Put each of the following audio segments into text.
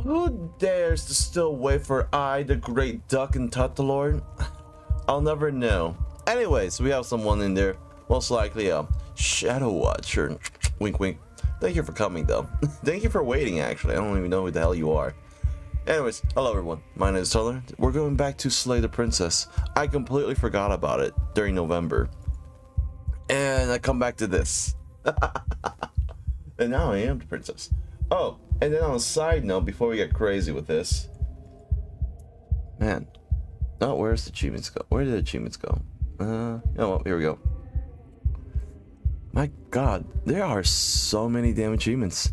Who dares to still wait for I, the great duck and Tutlord? I'll never know. Anyways, we have someone in there. Most likely a Shadow Watcher. Wink wink. Thank you for coming though. Thank you for waiting actually. I don't even know who the hell you are. Anyways, hello everyone. My name is Tutlord. We're going back to slay the princess. I completely forgot about it during November. And I come back to this. And now I am the princess. Oh, and then on a side note, before we get crazy with this. Man. Oh, where's the achievements go? Where did the achievements go? Oh, well, here we go. My god, there are so many damn achievements.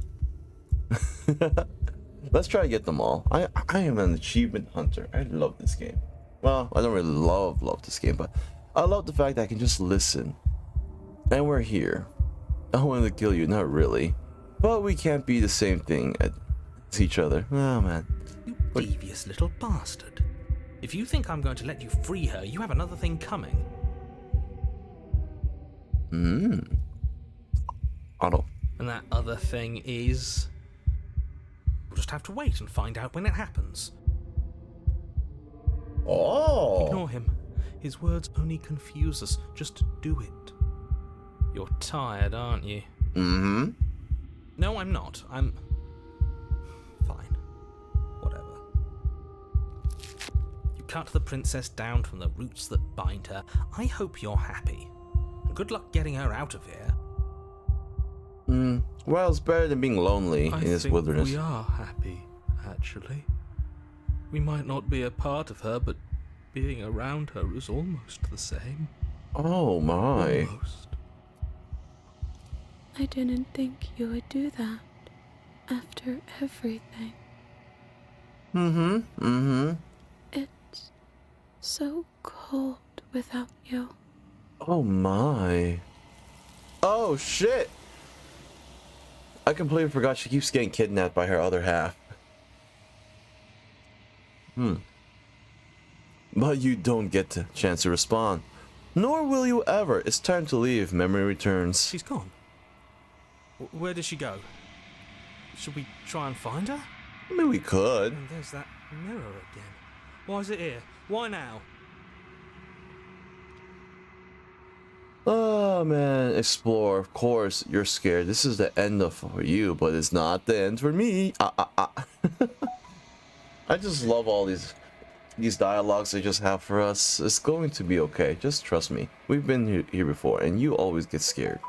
Let's try to get them all. I am an achievement hunter. I love this game. Well, I don't really love this game, but I love the fact that I can just listen. And we're here. I wanted to kill you, not really. But we can't be the same thing as each other. Oh man. You devious little bastard. If you think I'm going to let you free her, you have another thing coming. Otto. And that other thing is... We'll just have to wait and find out when it happens. Oh! Ignore him. His words only confuse us. Just do it. You're tired, aren't you? Mm-hmm. No, I'm not. I'm... fine. Whatever. You cut the princess down from the roots that bind her. I hope you're happy. And good luck getting her out of here. Well, it's better than being lonely in this wilderness. We are happy, actually. We might not be a part of her, but being around her is almost the same. Oh my. Almost. I didn't think you would do that after everything. It's so cold without you. Oh my. Oh shit. I completely forgot she keeps getting kidnapped by her other half. But you don't get the chance to respond. Nor will you ever. It's time to leave. Memory returns. She's gone. Where did she go? Should we try and find her? I mean, we could. And there's that mirror again. Why is it here? Why now? Oh man, explore. Of course, you're scared. This is the end for you, but it's not the end for me. I just love all these dialogues they just have for us. It's going to be okay. Just trust me. We've been here before, and you always get scared.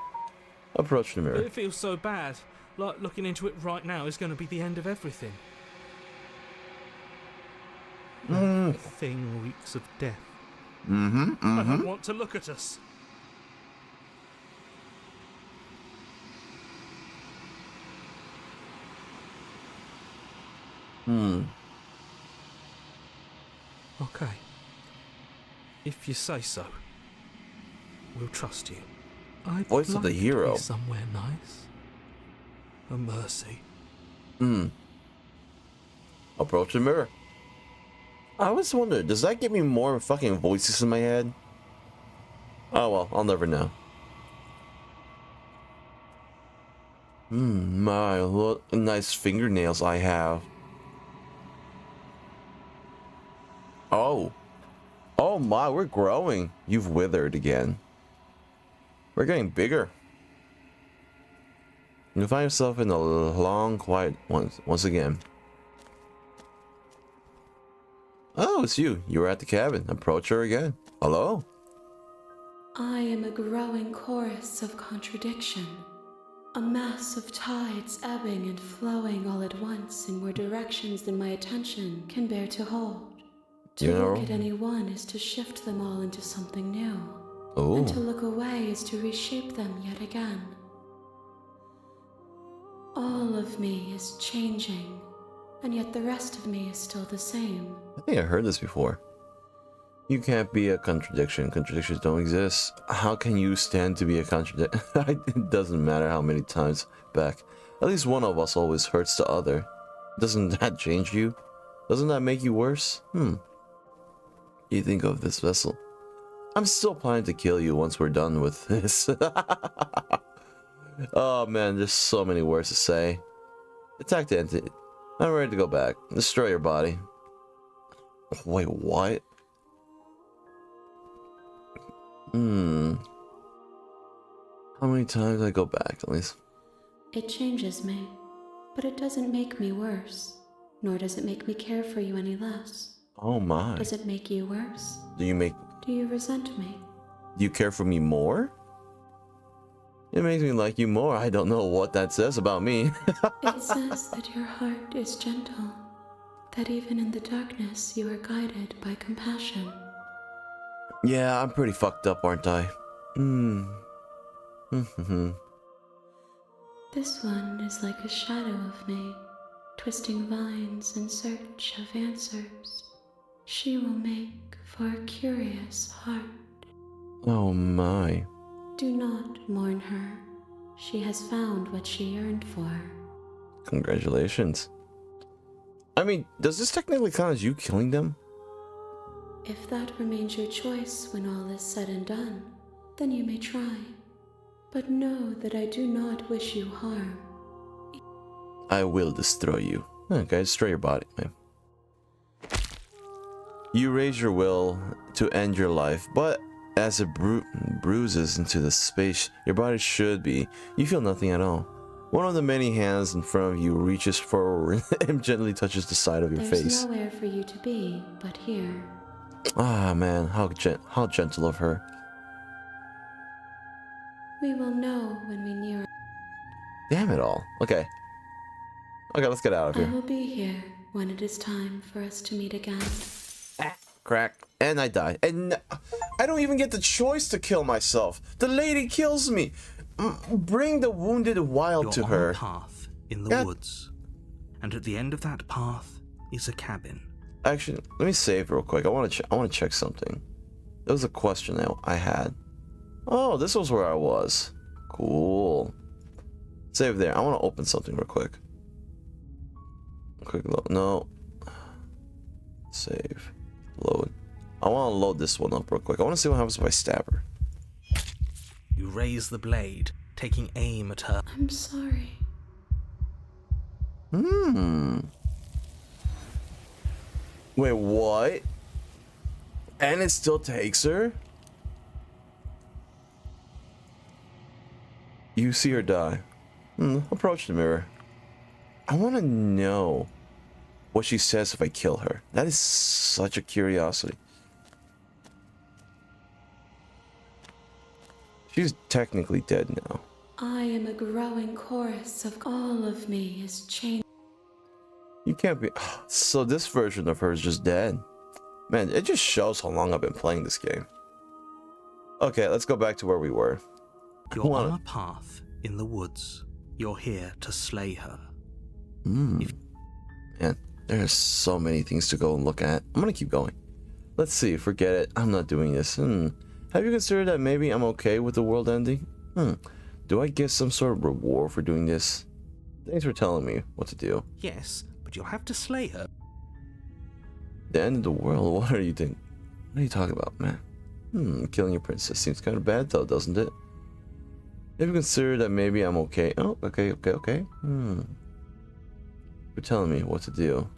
Approach the mirror. It feels so bad. Like looking into it right now is going to be the end of everything. The thing reeks of death. I don't want to look at us. Okay. If you say so, we'll trust you. I'd Voice of the hero. To be somewhere nice. A mercy. Approach the mirror. I always wonder, does that give me more fucking voices in my head? Oh well, I'll never know. My, what nice fingernails I have. Oh. Oh my, we're growing. You've withered again. We're getting bigger. You find yourself in a long, quiet once again. Oh, it's you. You were at the cabin. Approach her again. Hello? I am a growing chorus of contradiction. A mass of tides ebbing and flowing all at once in more directions than my attention can bear to hold. To look at any one is to shift them all into something new. Ooh. And to look away is to reshape them yet again. All of me is changing, and yet the rest of me is still the same. I think I heard this before. You can't be a contradiction. Contradictions don't exist. How can you stand to be a contradiction? It doesn't matter how many times back. At least one of us always hurts the other. Doesn't that change you? Doesn't that make you worse? You think of this vessel. I'm still planning to kill you once we're done with this. Oh man, there's so many words to say. Attack the entity. I'm ready to go back. Destroy your body. Wait, what? How many times did I go back, at least? It changes me, but it doesn't make me worse, nor does it make me care for you any less. Oh my. Does it make you worse? Do you resent me? Do you care for me more? It makes me like you more. I don't know what that says about me. It says that your heart is gentle, that even in the darkness you are guided by compassion. Yeah, I'm pretty fucked up, aren't I? This one is like a shadow of me, twisting vines in search of answers. She will make for a curious heart. Oh my. Do not mourn her. She has found what she yearned for. Congratulations. I mean, does this technically count as you killing them? If that remains your choice when all is said and done, then you may try. But know that I do not wish you harm. I will destroy you. Okay, destroy your body, man. You raise your will to end your life, but as it bruises into the space your body should be, you feel nothing at all. One of the many hands in front of you reaches forward and gently touches the side of your face. There's nowhere for you to be but here. Ah man, how gentle of her. We will know when we near. Damn it all. Okay. Okay, let's get out of I here. will be here when it is time for us to meet again. Crack. And I die. And I don't even get the choice to kill myself. The lady kills me. Bring the wounded wild to her. You're on a path in the woods, and at the end of that path is a cabin. Actually, let me save real quick. I want to check something. There was a question that I had. Oh, this was where I was. Cool. Save there. I want to open something real quick. Quick load. No. Save. Load. I want to load this one up real quick. I want to see what happens if I stab her. You raise the blade, taking aim at her. I'm sorry. Wait, what? And it still takes her? You see her die. Approach the mirror. I want to know what she says if I kill her. That is such a curiosity. She's technically dead now. I am a growing chorus of all of me is changing. You can't be... So this version of her is just dead. Man, it just shows how long I've been playing this game. Okay, let's go back to where we were. You're on a path in the woods. You're here to slay her. Man, there's so many things to go and look at. I'm gonna keep going. Let's see, forget it. I'm not doing this. Have you considered that maybe I'm okay with the world ending? Do I get some sort of reward for doing this? Thanks for telling me what to do. Yes, but you'll have to slay her. The end of the world? What are you doing? What are you talking about, man? Killing your princess seems kind of bad though, doesn't it? Have you considered that maybe I'm okay? Oh, okay. You're telling me what to do.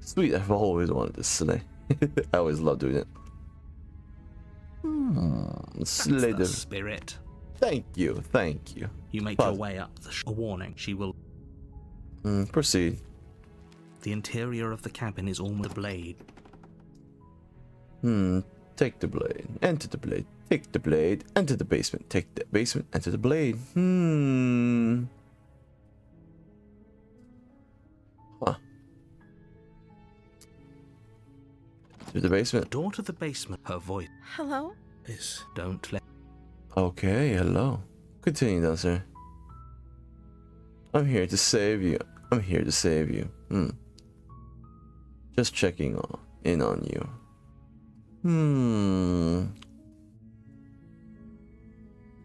Sweet, I've always wanted to slay. I always love doing it. Slay That's the spirit. Thank you. You make your way up a warning. She will. Proceed. The interior of the cabin is almost a blade. Take the blade. Enter the blade. Take the blade. Enter the basement. Take the basement. Enter the blade. Huh. To the basement. Door to the basement. Her voice. Hello? Is don't let. Okay, hello. Continue, then, sir. I'm here to save you. Just checking in on you.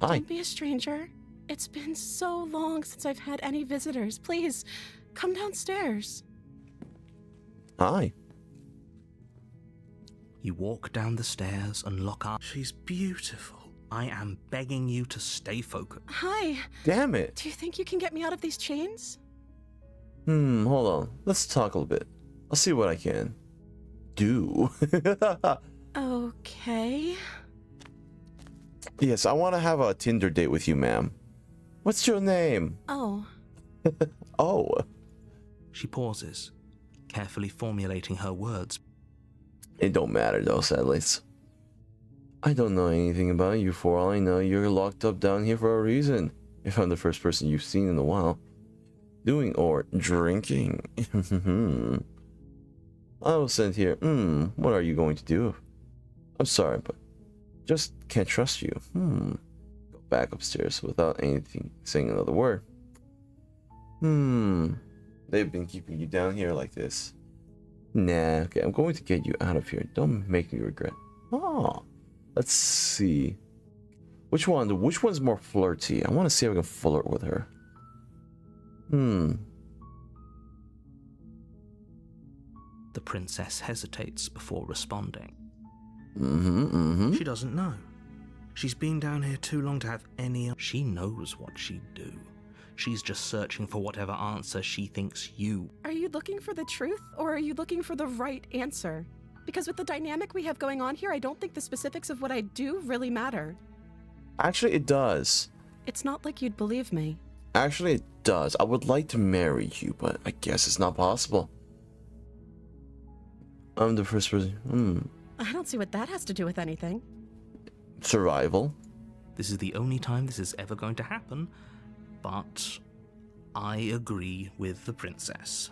Hi. Don't be a stranger. It's been so long since I've had any visitors. Please, come downstairs. Hi. You walk down the stairs and lock up. She's beautiful. I am begging you to stay focused. Hi. Damn it. Do you think you can get me out of these chains? Hold on. Let's talk a little bit. I'll see what I can do. Okay. Yes, I want to have a Tinder date with you, ma'am. What's your name? Oh. Oh. She pauses, carefully formulating her words. It don't matter though, sadly. I don't know anything about you. For all I know, you're locked up down here for a reason. If I'm the first person you've seen in a while. Doing or drinking. I was sent here. What are you going to do? I'm sorry, but just can't trust you. Go back upstairs without anything saying another word. They've been keeping you down here like this. Nah, okay, I'm going to get you out of here. Don't make me regret. Oh, let's see. Which one's more flirty? I want to see if I can flirt with her. The princess hesitates before responding. She She doesn't know. She's been down here too long to have any... She knows what she'd do. She's just searching for whatever answer she thinks you... Are you looking for the truth, or are you looking for the right answer? Because with the dynamic we have going on here, I don't think the specifics of what I do really matter. Actually, it does. It's not like you'd believe me. Actually, it does. I would like to marry you, but I guess it's not possible. I'm the first person. I don't see what that has to do with anything. Survival. This is the only time this is ever going to happen, but I agree with the princess.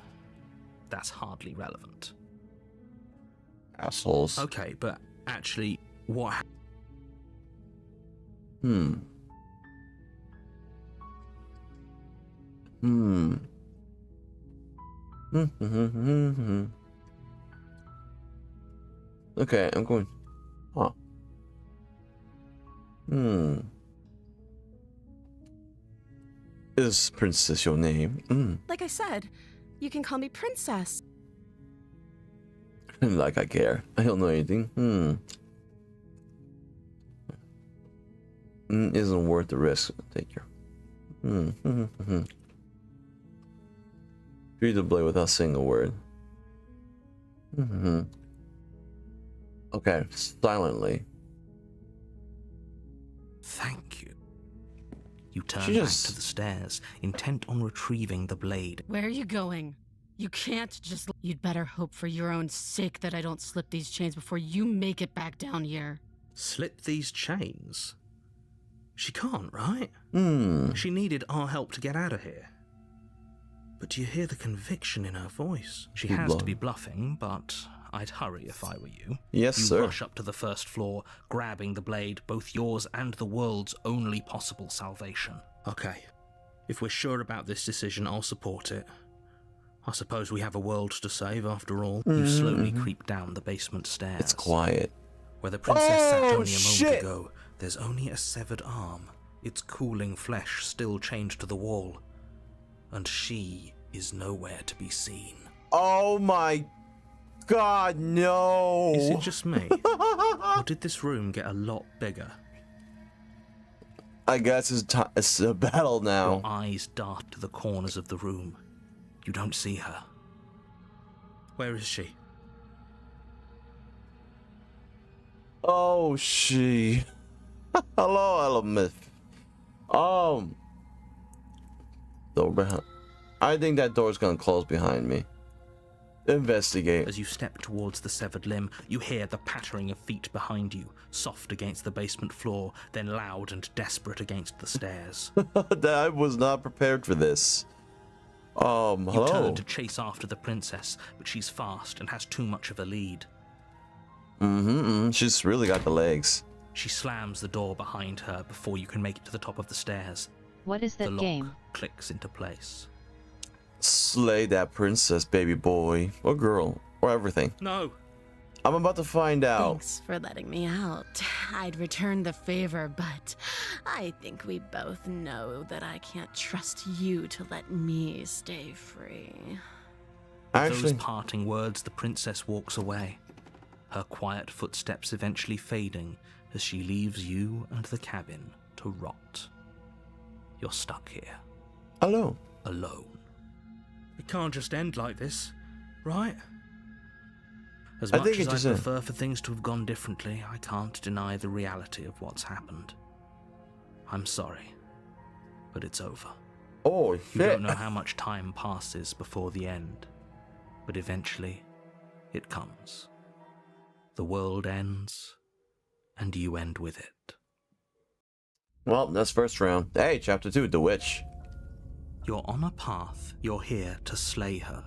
That's hardly relevant. Assholes. Okay, but actually, what... Okay, I'm going. Huh. Is Princess your name? Like I said, you can call me Princess. Like I care. I don't know anything. Isn't worth the risk. Take care. Free to play without saying a word. Okay, silently. Thank you. You turn She back just- to the stairs, intent on retrieving the blade. Where are you going? You can't just... You'd better hope for your own sake that I don't slip these chains before you make it back down here. Slip these chains? She can't, right? She needed our help to get out of here. But do you hear the conviction in her voice? She has to be bluffing, but I'd hurry if I were you. Yes, you sir. rush up to the first floor, grabbing the blade, both yours and the world's only possible salvation. Okay, if we're sure about this decision, I'll support it. I suppose we have a world to save after all. You slowly creep down the basement stairs. It's quiet. Where the princess sat only a moment shit. ago, there's only a severed arm, its cooling flesh still chained to the wall. And she is nowhere to be seen. Oh my god, no! Is it just me? Or did this room get a lot bigger? I guess it's a battle now. Your eyes dart to the corners of the room. You don't see her. Where is she? Oh, she. Hello, Miss. Door behind. I think that door's gonna close behind me. Investigate. As you step towards the severed limb, you hear the pattering of feet behind you, soft against the basement floor, then loud and desperate against the stairs. I was not prepared for this. You Hello. turn to chase after the princess, but she's fast and has too much of a lead. She's really got the legs. She slams the door behind her before you can make it to the top of the stairs. What is The that lock game? clicks into place. Slay that princess, baby boy. Or girl. Or everything. No! I'm about to find out. Thanks for letting me out. I'd return the favor, but I think we both know that I can't trust you to let me stay free. With Actually, those parting words, the princess walks away, her quiet footsteps eventually fading as she leaves you and the cabin to rot. You're stuck here. Alone. Alone. It can't just end like this, right? As I much think as it I just prefer for things to have gone differently, I can't deny the reality of what's happened. I'm sorry, but it's over. Oh, You shit. don't know how much time passes before the end, but eventually it comes. The world ends, and you end with it. Well, that's first round. Hey, chapter 2, The Witch. You're on a path. You're here to slay her.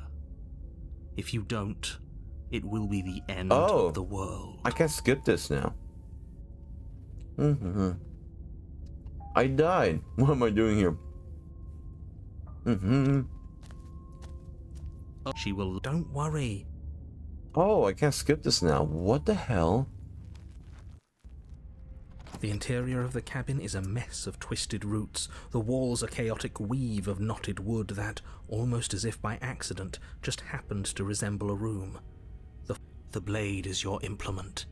If you don't, it will be the end of the world. I can't skip this now. I died. What am I doing here? She will. Don't worry. Oh, I can't skip this now. What the hell? The interior of the cabin is a mess of twisted roots. The walls a chaotic weave of knotted wood that, almost as if by accident, just happened to resemble a room. The blade is your implement.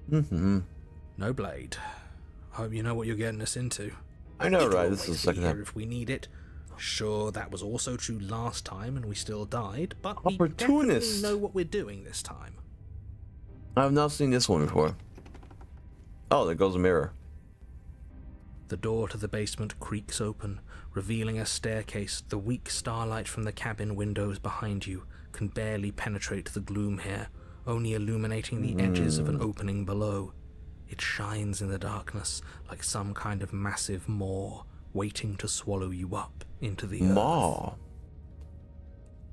No blade. Hope you know what you're getting us into. I know, It'll right? This always is the be second here half. if we need it. Sure, that was also true last time and we still died, but we Opportunist. definitely know what we're doing this time. I've not seen this one before. Oh, there goes a mirror. The door to the basement creaks open, revealing a staircase. The weak starlight from the cabin windows behind you can barely penetrate the gloom here, only illuminating the edges of an opening below. It shines in the darkness like some kind of massive maw waiting to swallow you up into the earth. Maw.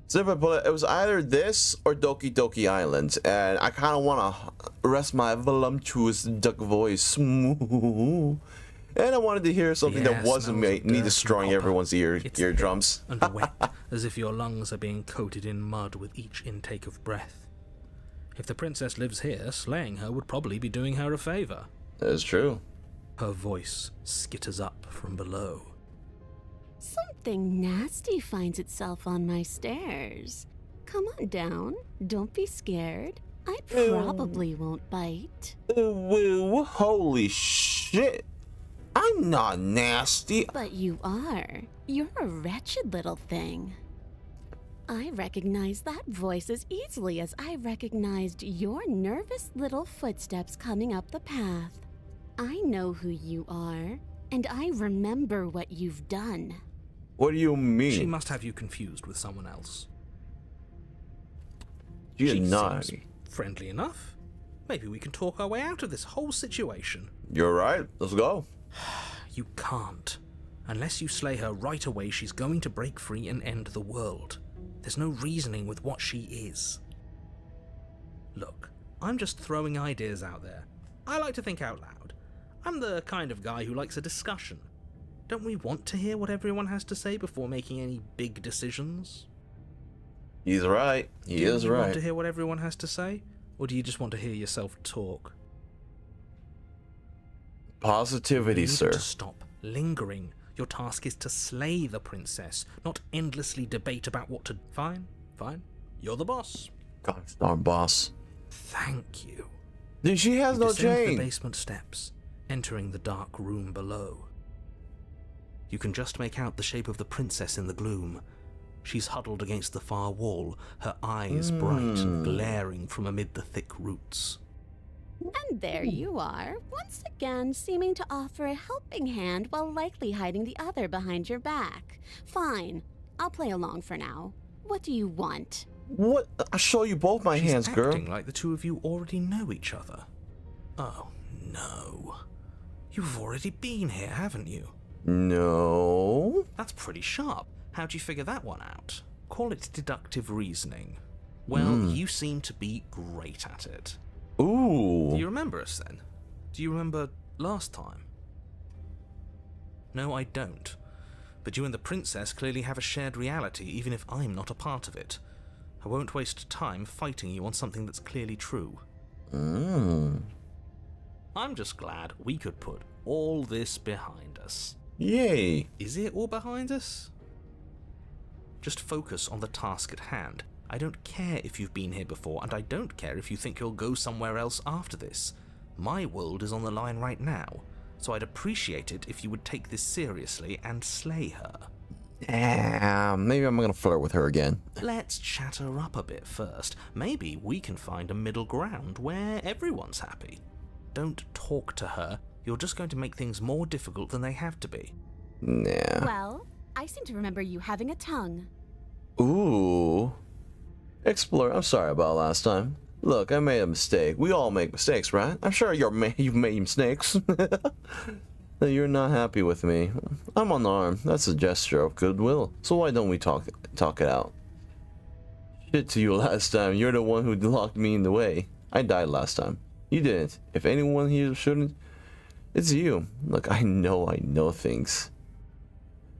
So if I put it, it was either this or Doki Doki Island, and I kind of want to rest my voluptuous duck voice. And I wanted to hear something that wasn't me destroying everyone's eardrums. And wet, as if your lungs are being coated in mud with each intake of breath. If the princess lives here, slaying her would probably be doing her a favor. That is true. Her voice skitters up from below. Something nasty finds itself on my stairs. Come on down. Don't be scared. I probably won't bite. Woo, holy shit. I'm not nasty. But you are. You're a wretched little thing. I recognize that voice as easily as I recognized your nervous little footsteps coming up the path. I know who you are, and I remember what you've done. What do you mean? She must have you confused with someone else. You're She not. seems friendly enough. Maybe we can talk our way out of this whole situation. You're right. Let's go. You can't. Unless you slay her right away, she's going to break free and end the world. There's no reasoning with what she is. Look, I'm just throwing ideas out there. I like to think out loud. I'm the kind of guy who likes a discussion. Don't we want to hear what everyone has to say before making any big decisions? He's right. He is Do you want right. to hear what everyone has to say? Or do you just want to hear yourself talk? Positivity, You need sir. to stop lingering. Your task is to slay the princess, not endlessly debate about what to... Fine. You're the boss. Godstar boss. Thank you. Dude, she has You no descend the chain. basement steps, entering the dark room below. You can just make out the shape of the princess in the gloom. She's huddled against the far wall, her eyes bright and glaring from amid the thick roots. And there you are, once again seeming to offer a helping hand while likely hiding the other behind your back. Fine, I'll play along for now. What do you want? What? I'll show you both my She's hands, girl. acting like the two of you already know each other. Oh, no. You've already been here, haven't you? No. That's pretty sharp. How'd you figure that one out? Call it deductive reasoning. Well, you seem to be great at it. Ooh. Do you remember us then? Do you remember last time? No, I don't. But you and the princess clearly have a shared reality, even if I'm not a part of it. I won't waste time fighting you on something that's clearly true. I'm just glad we could put all this behind us. Yay. Is it all behind us? Just focus on the task at hand. I don't care if you've been here before, and I don't care if you think you'll go somewhere else after this. My world is on the line right now, so I'd appreciate it if you would take this seriously and slay her. Maybe I'm gonna flirt with her again. Let's chat her up a bit first. Maybe we can find a middle ground where everyone's happy. Don't talk to her. You're just going to make things more difficult than they have to be. Nah. Well, I seem to remember you having a tongue. Ooh. Explorer, I'm sorry about last time. Look, I made a mistake. We all make mistakes, right? I'm sure you've made mistakes. You're not happy with me. I'm unarmed. That's a gesture of goodwill. So why don't we talk it out? Shit to you last time. You're the one who locked me in the way. I died last time. You didn't. If anyone here shouldn't, it's you. Look, I know things.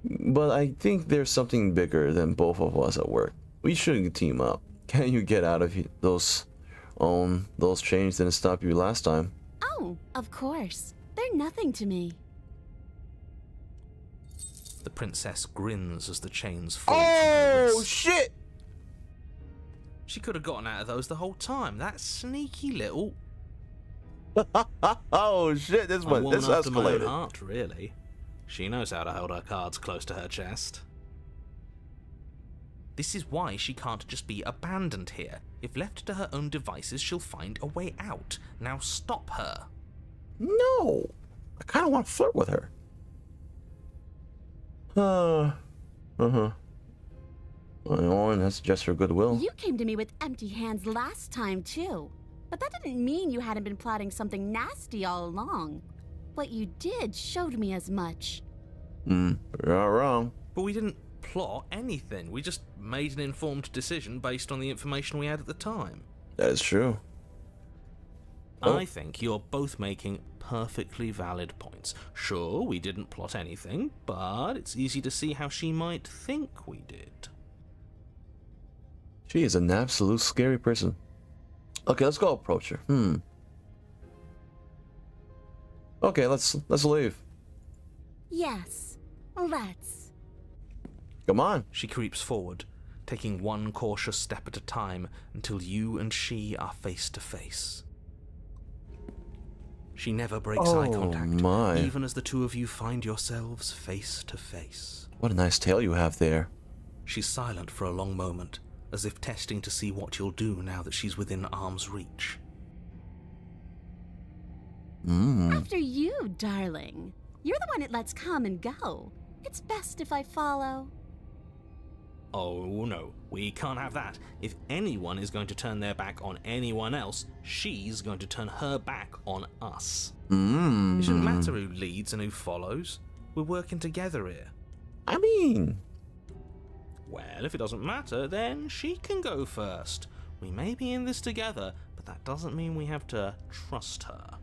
But I think there's something bigger than both of us at work. We should team up. Can you get out of those chains didn't stop you last time? Oh, of course. They're nothing to me. The princess grins as the chains fall from her Oh wrists. shit! She could have gotten out of those the whole time. That sneaky little... Oh shit! This A woman after my own escalated. heart, really. She knows how to hold her cards close to her chest. This is why she can't just be abandoned here. If left to her own devices, she'll find a way out. Now stop her. No, I kind of want to flirt with her. Oh, that's just her goodwill. You came to me with empty hands last time, too. But that didn't mean you hadn't been plotting something nasty all along. What you did showed me as much. You're not wrong. But we didn't plot anything. We just made an informed decision based on the information we had at the time. That is true. Oh. I think you're both making perfectly valid points. Sure, we didn't plot anything, but it's easy to see how she might think we did. She is an absolute scary person. Okay, let's go approach her. Okay, let's leave. Yes, let's. Come on. She creeps forward, taking one cautious step at a time until you and she are face to face. She never breaks eye contact, my. even as the two of you find yourselves face to face. What a nice tail you have there. She's silent for a long moment, as if testing to see what you'll do now that she's within arm's reach. After you, darling. You're the one it lets come and go. It's best if I follow. Oh no, we can't have that. If anyone is going to turn their back on anyone else, she's going to turn her back on us. It shouldn't matter who leads and who follows. We're working together here. I mean... Well, if it doesn't matter, then she can go first. We may be in this together, but that doesn't mean we have to trust her.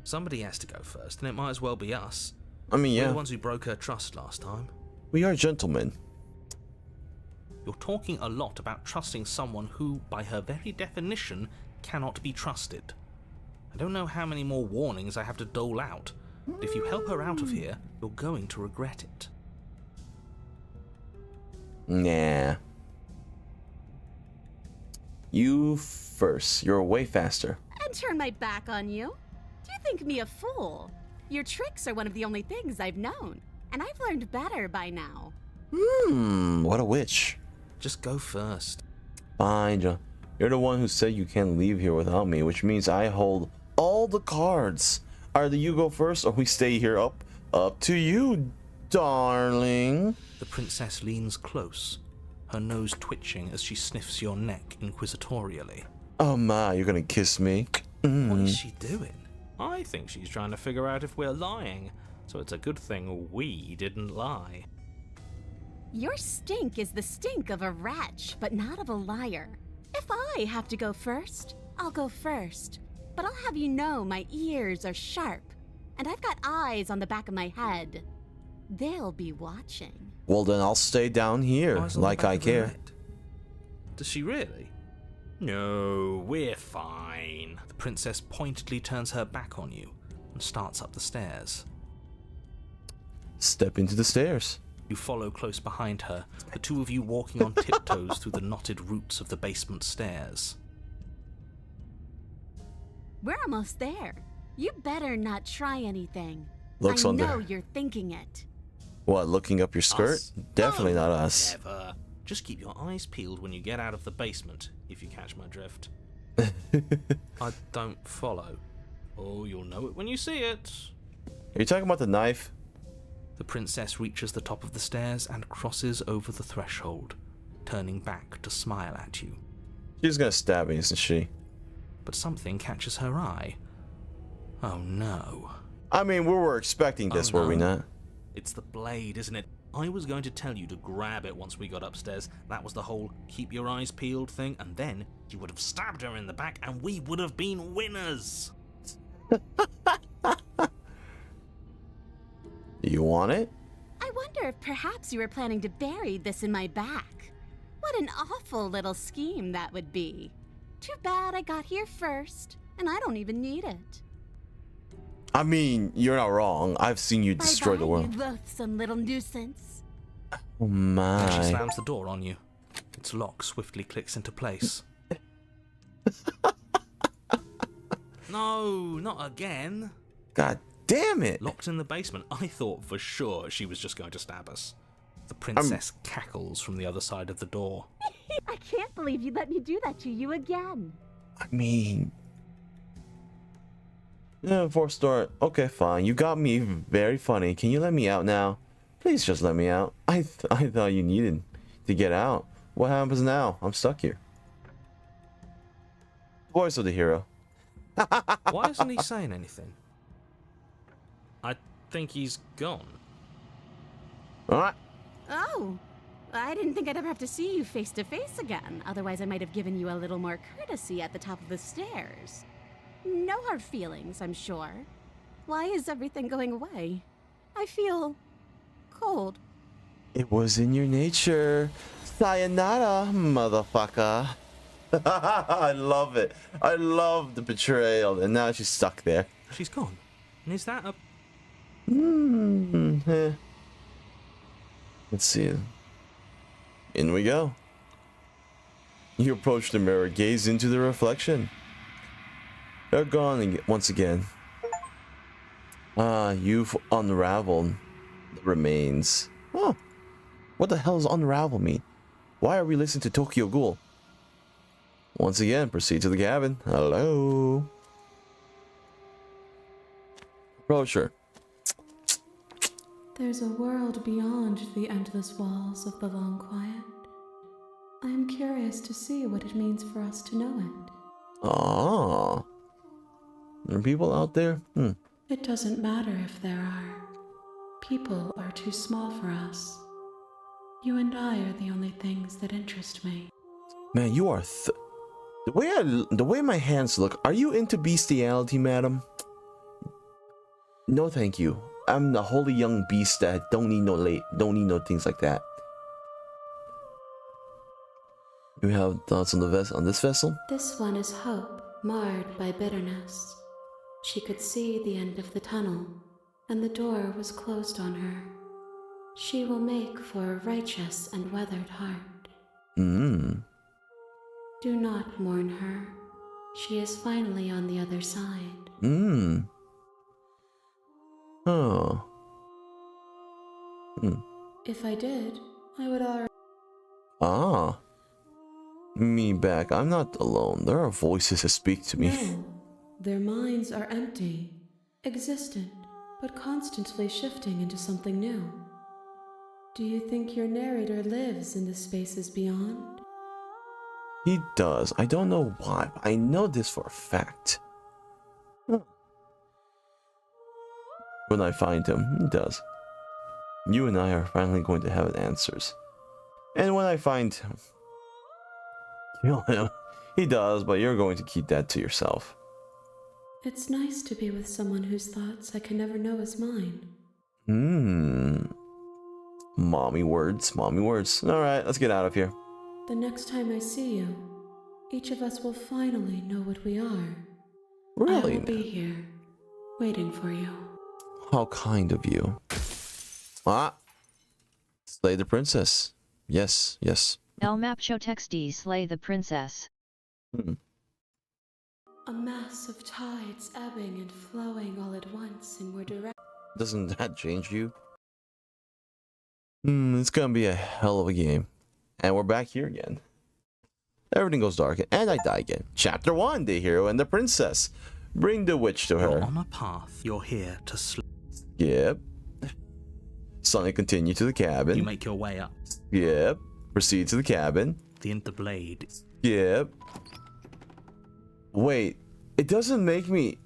Somebody has to go first, and it might as well be us. I mean, We're yeah. the ones who broke her trust last time. We are gentlemen. You're talking a lot about trusting someone who, by her very definition, cannot be trusted. I don't know how many more warnings I have to dole out, but if you help her out of here, you're going to regret it. Nah. You first. You're way faster. And turn my back on you? Do you think me a fool? Your tricks are one of the only things I've known, and I've learned better by now. What a witch. Just go first. Fine, John. You're the one who said you can't leave here without me, which means I hold all the cards. Either you go first or we stay here. Up to you, darling. The princess leans close, her nose twitching as she sniffs your neck inquisitorially. Oh my, you're gonna kiss me? What is she doing? I think she's trying to figure out if we're lying, so it's a good thing we didn't lie. Your stink is the stink of a wretch, but not of a liar. If I have to go first, I'll go first. But I'll have you know my ears are sharp, and I've got eyes on the back of my head. They'll be watching. Well, then I'll stay down here, Eyes on the like back I of her care. head. Does she really? No, we're fine. The princess pointedly turns her back on you and starts up the stairs. Step into the stairs. You follow close behind her, the two of you walking on tiptoes through the knotted roots of the basement stairs. We're almost there. You better not try anything. Looks I under. know you're thinking it. What, looking up your skirt? Us? Definitely No, not us. Never. Just keep your eyes peeled when you get out of the basement, if you catch my drift. I don't follow. Oh, you'll know it when you see it. Are you talking about the knife? The princess reaches the top of the stairs and crosses over the threshold, turning back to smile at you. She's gonna stab me, isn't she? But something catches her eye. Oh no. I mean, we were expecting this, Oh, were we no. not? It's the blade, isn't it? I was going to tell you to grab it once we got upstairs. That was the whole keep your eyes peeled thing, and then you would have stabbed her in the back and we would have been winners. You want it? I wonder if perhaps you were planning to bury this in my back. What an awful little scheme that would be. Too bad I got here first, and I don't even need it. I mean, you're not wrong. I've seen you destroy the Bye-bye, world. you loathsome little nuisance. Oh And she my. slams the door on you. Its lock swiftly clicks into place. No, not again. God damn it. Locked in the basement, I thought for sure she was just going to stab us. The princess cackles from the other side of the door. I can't believe you let me do that to you again. I mean... Yeah, fourth store. Okay, fine. You got me very funny. Can you let me out now? Please just let me out. I thought you needed to get out. What happens now? I'm stuck here. Voice of the hero. Why isn't he saying anything? I think he's gone. Alright. Oh, I didn't think I'd ever have to see you face to face again. Otherwise, I might have given you a little more courtesy at the top of the stairs. No hard feelings, I'm sure. Why is everything going away? I feel cold. It was in your nature. Sayonara, motherfucker. I love it. I love the betrayal. And now she's stuck there. She's gone. And is that a... Let's see. In we go. You approach the mirror, gaze into the reflection. They're gone once again. You've unraveled the remains. Oh, what the hell does unravel mean? Why are we listening to Tokyo Ghoul? Once again, proceed to the cabin. Hello. Approach her. There's a world beyond the endless walls of the long quiet. I am curious to see what it means for us to know it. Ah. There are people out there? It doesn't matter if there are. People are too small for us. You and I are the only things that interest me. Man, you are the way my hands look. Are you into bestiality, madam? No, thank you. I'm the holy young beast that don't need no things like that. You have thoughts on this vessel? This one is hope, marred by bitterness. She could see the end of the tunnel, and the door was closed on her. She will make for a righteous and weathered heart. Do not mourn her. She is finally on the other side. Oh. If I did, I would already... Ah. Me back. I'm not alone. There are voices that speak to me. No, their minds are empty, existent, but constantly shifting into something new. Do you think your narrator lives in the spaces beyond? He does. I don't know why, but I know this for a fact. When I find him, he does. You and I are finally going to have answers. And when I find him, kill him. He does, but you're going to keep that to yourself. It's nice to be with someone whose thoughts I can never know as mine. Mommy words, mommy words. Alright, let's get out of here. The next time I see you, each of us will finally know what we are. Really? I will be here, waiting for you. How kind of you. Ah! Slay the princess. Yes, yes. El Mapcho Texti slay the princess. A mass of tides ebbing and flowing all at once inward direction. Doesn't that change you? It's gonna be a hell of a game. And we're back here again. Everything goes dark and I die again. Chapter 1, the hero and the princess. Bring the witch to You're her. on a path. You're here to sleep. Yep. Suddenly continue to the cabin. You make your way up. Yep. Proceed to the cabin. The blade. Yep. Wait, it doesn't make me...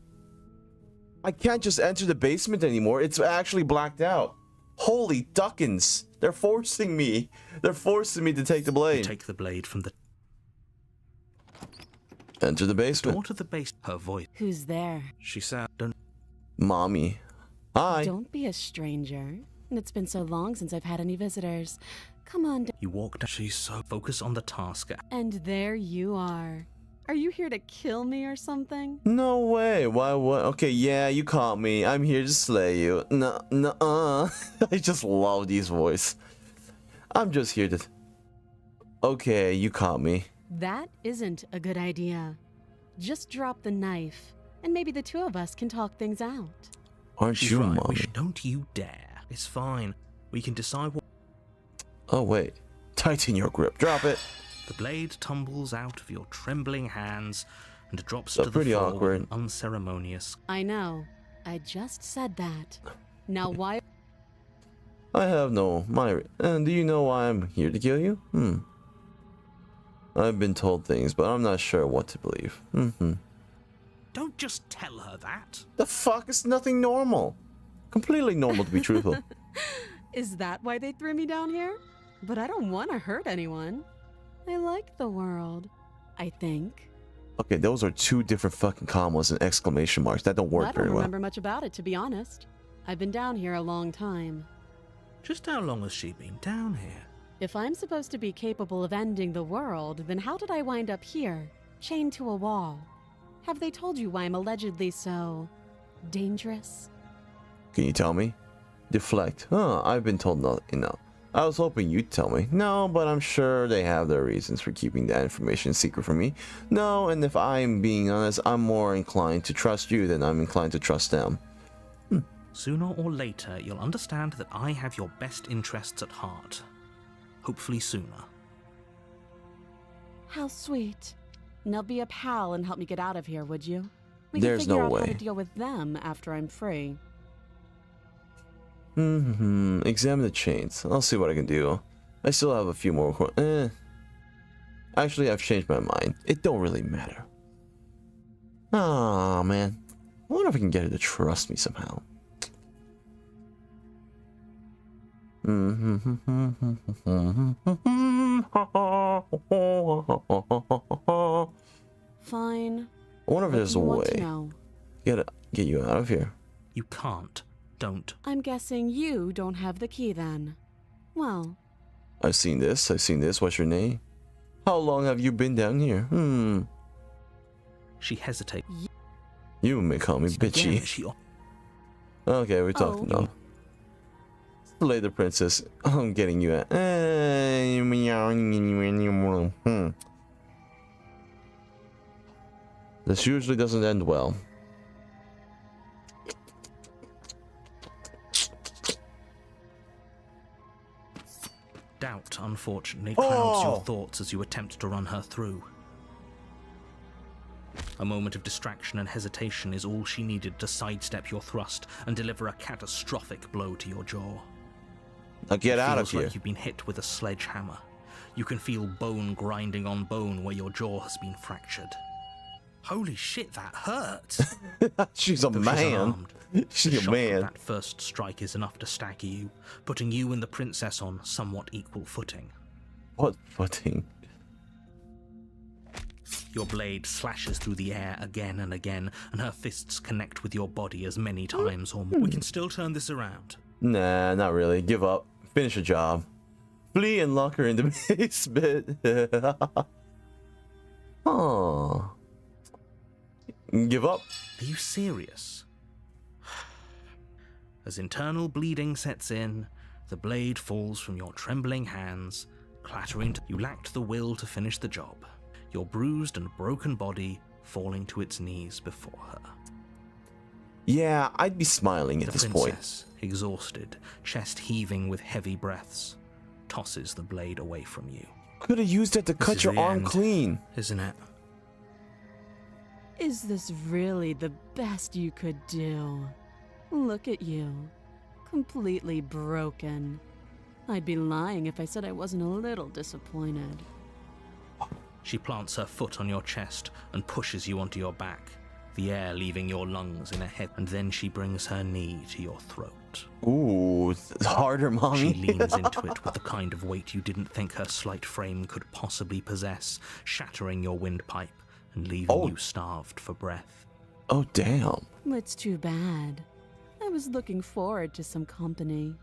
I can't just enter the basement anymore. It's actually blacked out. Holy duckins. They're forcing me. They're forcing me to take the You blade. take the blade from the Enter the basement. door to the base. Her voice. Who's there? She said, "Don't." Mommy. Hi. Don't be a stranger. It's been so long since I've had any visitors. Come on. You walk down. She's so focused on the task. And there you are. Are you here to kill me or something? No way. Why? What? Okay, yeah, you caught me. I'm here to slay you. No. I just love these voices. I'm just here to... Okay, you caught me. That isn't a good idea. Just drop the knife, and maybe the two of us can talk things out. Aren't She's you, right. Mommy? Don't you dare. It's fine. We can decide what. Oh, wait. Tighten your grip. Drop it. The blade tumbles out of your trembling hands and drops So to the pretty floor awkward. with an unceremonious. I know. I just said that. Now why... I have no... And do you know why I'm here to kill you? I've been told things, but I'm not sure what to believe. Don't just tell her that. The fuck? Is nothing normal. Completely normal to be truthful. Is that why they threw me down here? But I don't want to hurt anyone. I like the world, I think. Okay, those are two different fucking commas and exclamation marks. That don't work I very don't well. remember much about it, to be honest. I've been down here a long time. Just how long has she been down here? If I'm supposed to be capable of ending the world, then how did I wind up here, chained to a wall? Have they told you why I'm allegedly so... dangerous? Can you tell me? Deflect. I've been told nothing. No. I was hoping you'd tell me. No, but I'm sure they have their reasons for keeping that information secret from me. No, and if I'm being honest, I'm more inclined to trust you than I'm inclined to trust them. Sooner or later, you'll understand that I have your best interests at heart. Hopefully sooner. How sweet. Now be a pal and help me get out of here, would you? We There's can figure no out how way. to deal with them after I'm free. Examine the chains. I'll see what I can do. I still have a few more. Actually, I've changed my mind. It don't really matter. Ah, man. I wonder if I can get her to trust me somehow. Fine. I wonder if What there's do a you want to way. know? Get you out of here. You can't. Don't. I'm guessing you don't have the key then. Well, I've seen this. What's your name? How long have you been down here? She hesitates. You may call me Again, bitchy. she Okay, we talked enough. Slay the princess. I'm getting you out. This usually doesn't end well. Doubt, unfortunately, clouds your Oh! thoughts as you attempt to run her through. A moment of distraction and hesitation is all she needed to sidestep your thrust and deliver a catastrophic blow to your jaw. Now get out of Feels here. like you've been hit with a sledgehammer. You can feel bone grinding on bone where your jaw has been fractured. Holy shit, that hurt! She's a Though man. unarmed, the She's a shock of man. that first strike is enough to stagger you, putting you and the princess on somewhat equal footing. What footing? Your blade slashes through the air again and again, and her fists connect with your body as many times or more. We can still turn this around. Nah, not really. Give up. Finish the job. Flee and lock her in the basement. Aww. Give up. Are you serious? As internal bleeding sets in, the blade falls from your trembling hands, clattering to... You lacked the will to finish the job. Your bruised and broken body falling to its knees before her. Yeah, I'd be smiling at The this point. princess, exhausted, chest heaving with heavy breaths, tosses the blade away from you. Could have used it to This cut is your the arm end, clean. isn't it? Is this really the best you could do? Look at you. Completely broken. I'd be lying if I said I wasn't a little disappointed. She plants her foot on your chest and pushes you onto your back, the air leaving your lungs in a head, and then she brings her knee to your throat. Ooh, harder, mommy. She leans into it with the kind of weight you didn't think her slight frame could possibly possess, shattering your windpipe and leaving you starved for breath. Oh, damn. It's too bad. I was looking forward to some company.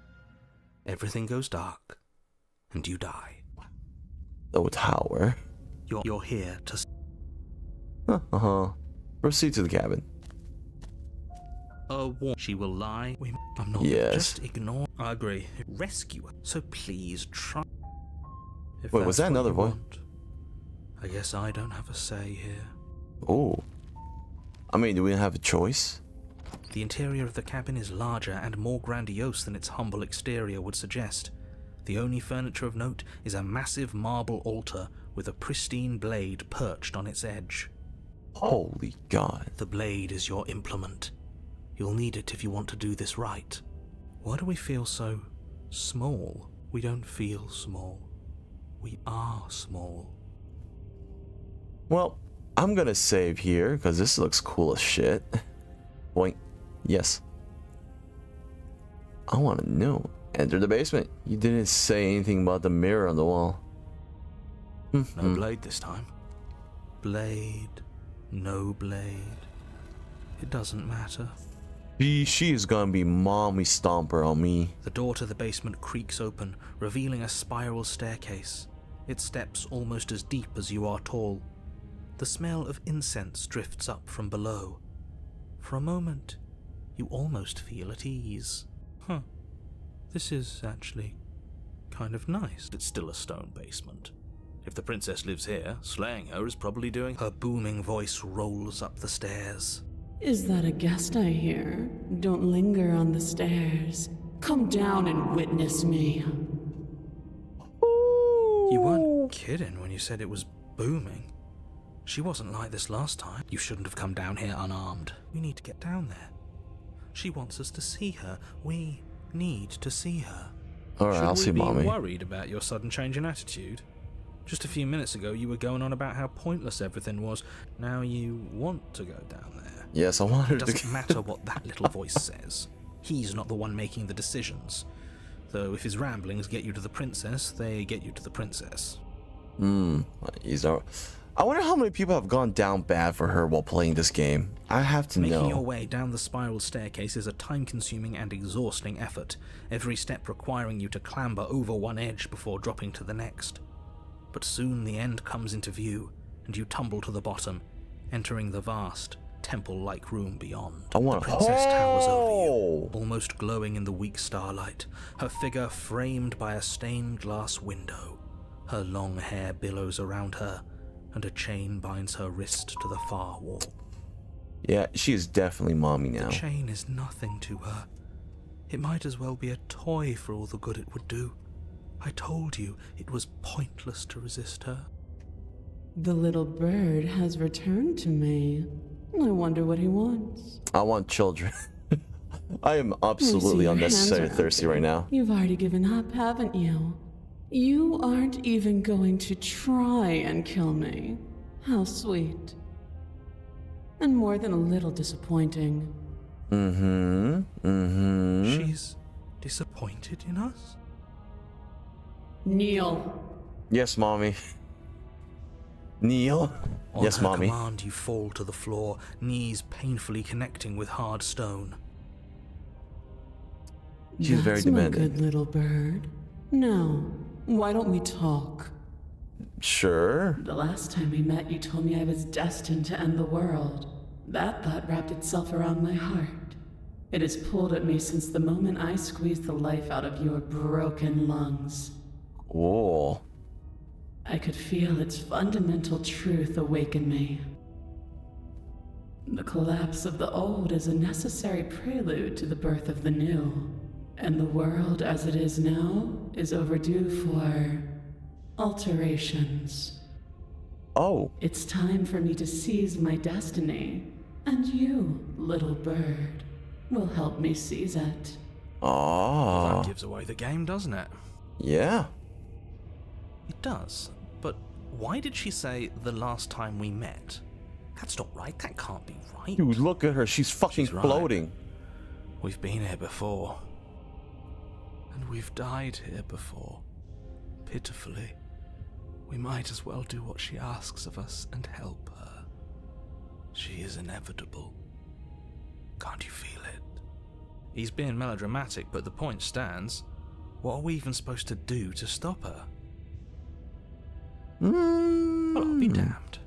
Everything goes dark, and you die. Oh, tower. You're here to... Uh-huh. Proceed to the cabin. She will lie. I'm not... Yes. Just ignore... I agree. Rescue her. So please try... If Wait, was that's that what another you voice? want. I guess I don't have a say here. Oh. I mean, do we have a choice? The interior of the cabin is larger and more grandiose than its humble exterior would suggest. The only furniture of note is a massive marble altar with a pristine blade perched on its edge. Holy God. The blade is your implement. You'll need it if you want to do this right. Why do we feel so small? We don't feel small. We are small. Well, I'm gonna save here because this looks cool as shit. Boink. Yes. I want to know. Enter the basement. You didn't say anything about the mirror on the wall. No blade this time. Blade, no blade. It doesn't matter. She is gonna be mommy stomper on me. The door to the basement creaks open, revealing a spiral staircase. Its steps almost as deep as you are tall. The smell of incense drifts up from below. For a moment, you almost feel at ease. This is actually kind of nice. It's still a stone basement. If the princess lives here, slaying her is probably doing... Her booming voice rolls up the stairs. Is that a guest I hear? Don't linger on the stairs. Come down and witness me. You weren't kidding when you said it was booming. She wasn't like this last time. You shouldn't have come down here unarmed. We need to get down there. She wants us to see her. We need to see her. Alright, I'll see Should we mommy. be worried about your sudden change in attitude? Just a few minutes ago, you were going on about how pointless everything was. Now you want to go down there. Yes, I want her It to. doesn't matter what that little voice says. He's not the one making the decisions. Though if his ramblings get you to the princess, they get you to the princess. He's all... I wonder how many people have gone down bad for her while playing this game. I have to Making know. your way down the spiral staircase is a time-consuming and exhausting effort, every step requiring you to clamber over one edge before dropping to the next. But soon the end comes into view, and you tumble to the bottom, entering the vast, temple-like room beyond. I want The princess towers over you, Oh! almost glowing in the weak starlight, her figure framed by a stained glass window. Her long hair billows around her, and a chain binds her wrist to the far wall. Yeah, she is definitely mommy now. The chain is nothing to her. It might as well be a toy for all the good it would do. I told you it was pointless to resist her. The little bird has returned to me. I wonder what he wants. I want children. I am I see absolutely your unnecessarily hands are thirsty up. right now. You've already given up, haven't you? You aren't even going to try and kill me. How sweet. And more than a little disappointing. She's disappointed in us? Kneel. Yes, mommy. Kneel. On Yes, her mommy. command, you fall to the floor, knees painfully connecting with hard stone. She's very That's my demanding. good little bird. Now, why don't we talk? Sure. The last time we met, you told me I was destined to end the world. That thought wrapped itself around my heart. It has pulled at me since the moment I squeezed the life out of your broken lungs. Whoa. I could feel its fundamental truth awaken me. The collapse of the old is a necessary prelude to the birth of the new, and the world as it is now is overdue for alterations. Oh. It's time for me to seize my destiny, and you, little bird, will help me seize it. Oh. That gives away the game, doesn't it? Yeah. It does. But why did she say the last time we met? That's not right. That can't be right. Dude, look at her. She's fucking She's right. floating. We've been here before. And we've died here before. Pitifully. We might as well do what she asks of us and help her. She is inevitable. Can't you feel it? He's being melodramatic, but the point stands. What are we even supposed to do to stop her? Well, I'll be damned.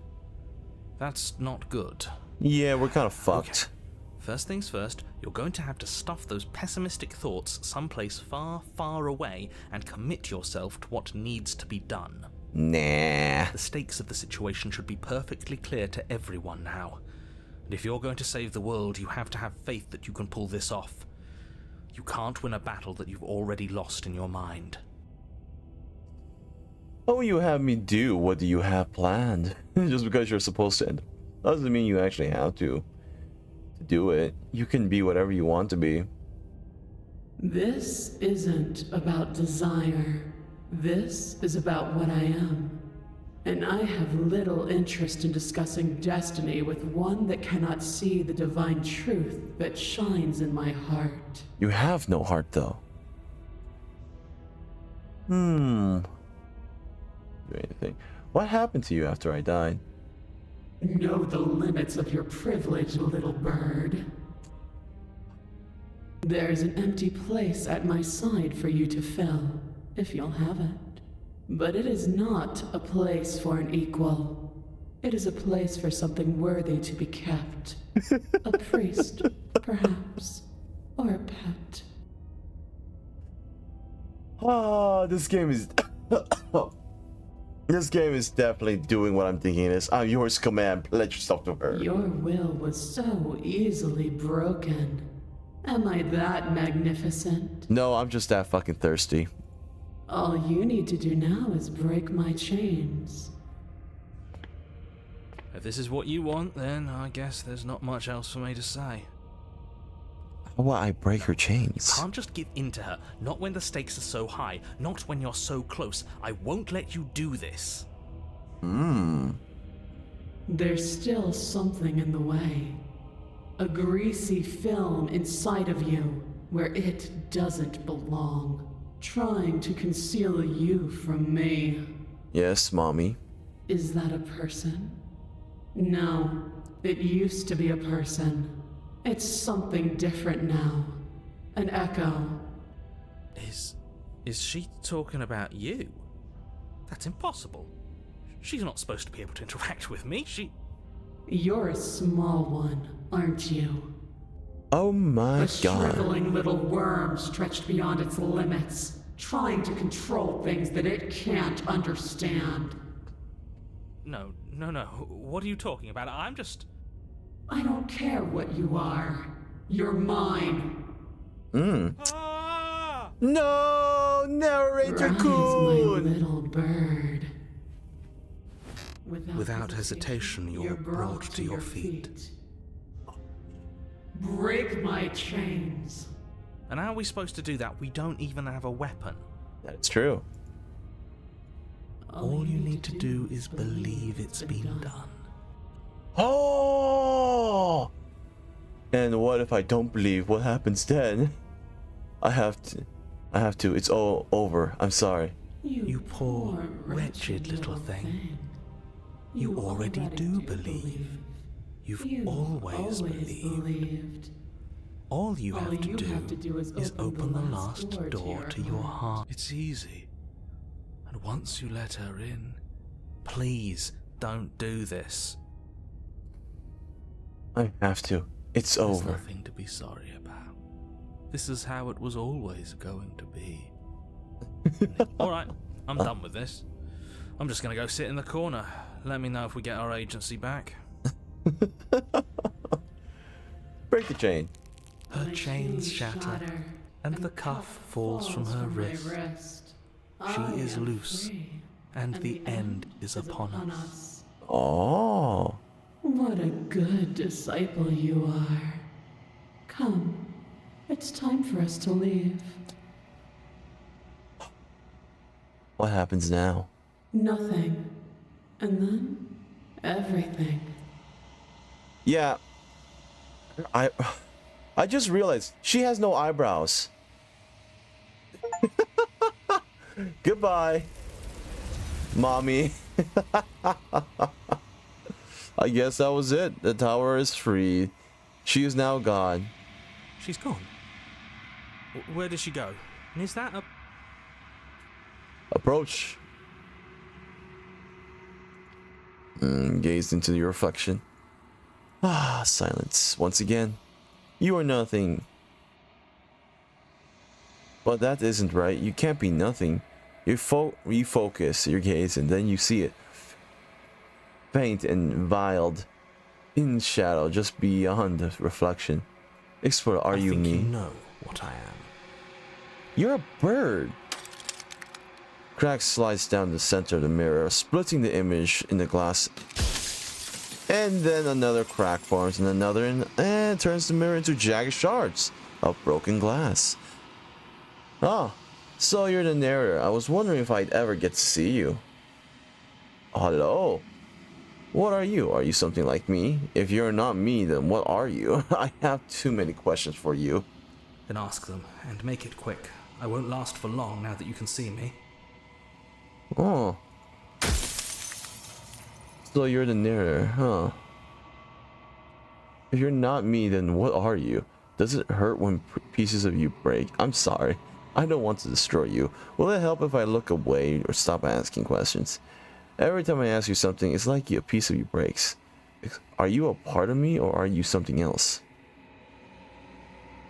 That's not good. Yeah, we're kind of fucked. Okay. First things first, you're going to have to stuff those pessimistic thoughts someplace far, far away and commit yourself to what needs to be done. Nah. The stakes of the situation should be perfectly clear to everyone now. And if you're going to save the world, you have to have faith that you can pull this off. You can't win a battle that you've already lost in your mind. What will you have me do? What do you have planned? Just because you're supposed to, doesn't mean you actually have to do it. You can be whatever you want to be. This isn't about desire. This is about what I am. And I have little interest in discussing destiny with one that cannot see the divine truth that shines in my heart. You have no heart, though. Do anything. What happened to you after I died? Know the limits of your privilege, little bird. There's an empty place at my side for you to fill, if you'll have it. But it is not a place for an equal. It is a place for something worthy to be kept. A priest, perhaps, or a pet. Oh, this game is... This game is definitely doing what I'm thinking it is. I'm yours, command. Pledge yourself to her. Your will was so easily broken. Am I that magnificent? No, I'm just that fucking thirsty. All you need to do now is break my chains. If this is what you want, then I guess there's not much else for me to say. How will I break her chains? Can't just give in to her. Not when the stakes are so high. Not when you're so close. I won't let you do this. There's still something in the way. A greasy film inside of you where it doesn't belong. Trying to conceal you from me. Yes, mommy. Is that a person? No, it used to be a person. It's something different now. An echo. Is she talking about you? That's impossible. She's not supposed to be able to interact with me. You're a small one, aren't you? Oh my A god. shriveling little worm stretched beyond its limits, trying to control things that it can't understand. No. What are you talking about? I don't care what you are. You're mine. Ah! No, narrator Rise, my coon. little bird. Without hesitation, you're brought to your feet. Break my chains. And how are we supposed to do that? We don't even have a weapon. That's true. All you need to do is believe it's been done. Oh! And what if I don't believe? What happens then? I have to. It's all over. I'm sorry. You poor, wretched little thing. You already do believe. You've always believed. All you have to do is open the last door to your heart. It's easy. And once you let her in, please don't do this. I have to. It's There's over. nothing to be sorry about. This is how it was always going to be. Alright, I'm done with this. I'm just gonna go sit in the corner. Let me know if we get our agency back. Break the chain. Her chains shatter, and the cuff falls from her wrist. She is loose, and the end is upon us. Oh. What a good disciple you are. Come, it's time for us to leave. What happens now? Nothing. And then, everything. Yeah. I just realized she has no eyebrows. Goodbye, mommy. I guess that was it. The tower is free. She is now gone. She's gone. Where did she go? And is that a... Approach. Gazed into your reflection. Ah, silence. Once again. You are nothing. But that isn't right. You can't be nothing. You refocus your gaze and then you see it. Faint and veiled in shadow just beyond the reflection. Explore, are you me? You know what I am. You're a bird. Crack slides down the center of the mirror, splitting the image in the glass. And then another crack forms and another, and turns the mirror into jagged shards of broken glass. Ah, so you're the narrator. I was wondering if I'd ever get to see you. Hello. What are you? Are you something like me? If you're not me, then what are you? I have too many questions for you. Then ask them, and make it quick. I won't last for long now that you can see me. Oh. So you're the narrator, huh? If you're not me, then what are you? Does it hurt when pieces of you break? I'm sorry. I don't want to destroy you. Will it help if I look away or stop asking questions? Every time I ask you something, it's like a piece of you breaks. Are you a part of me or are you something else?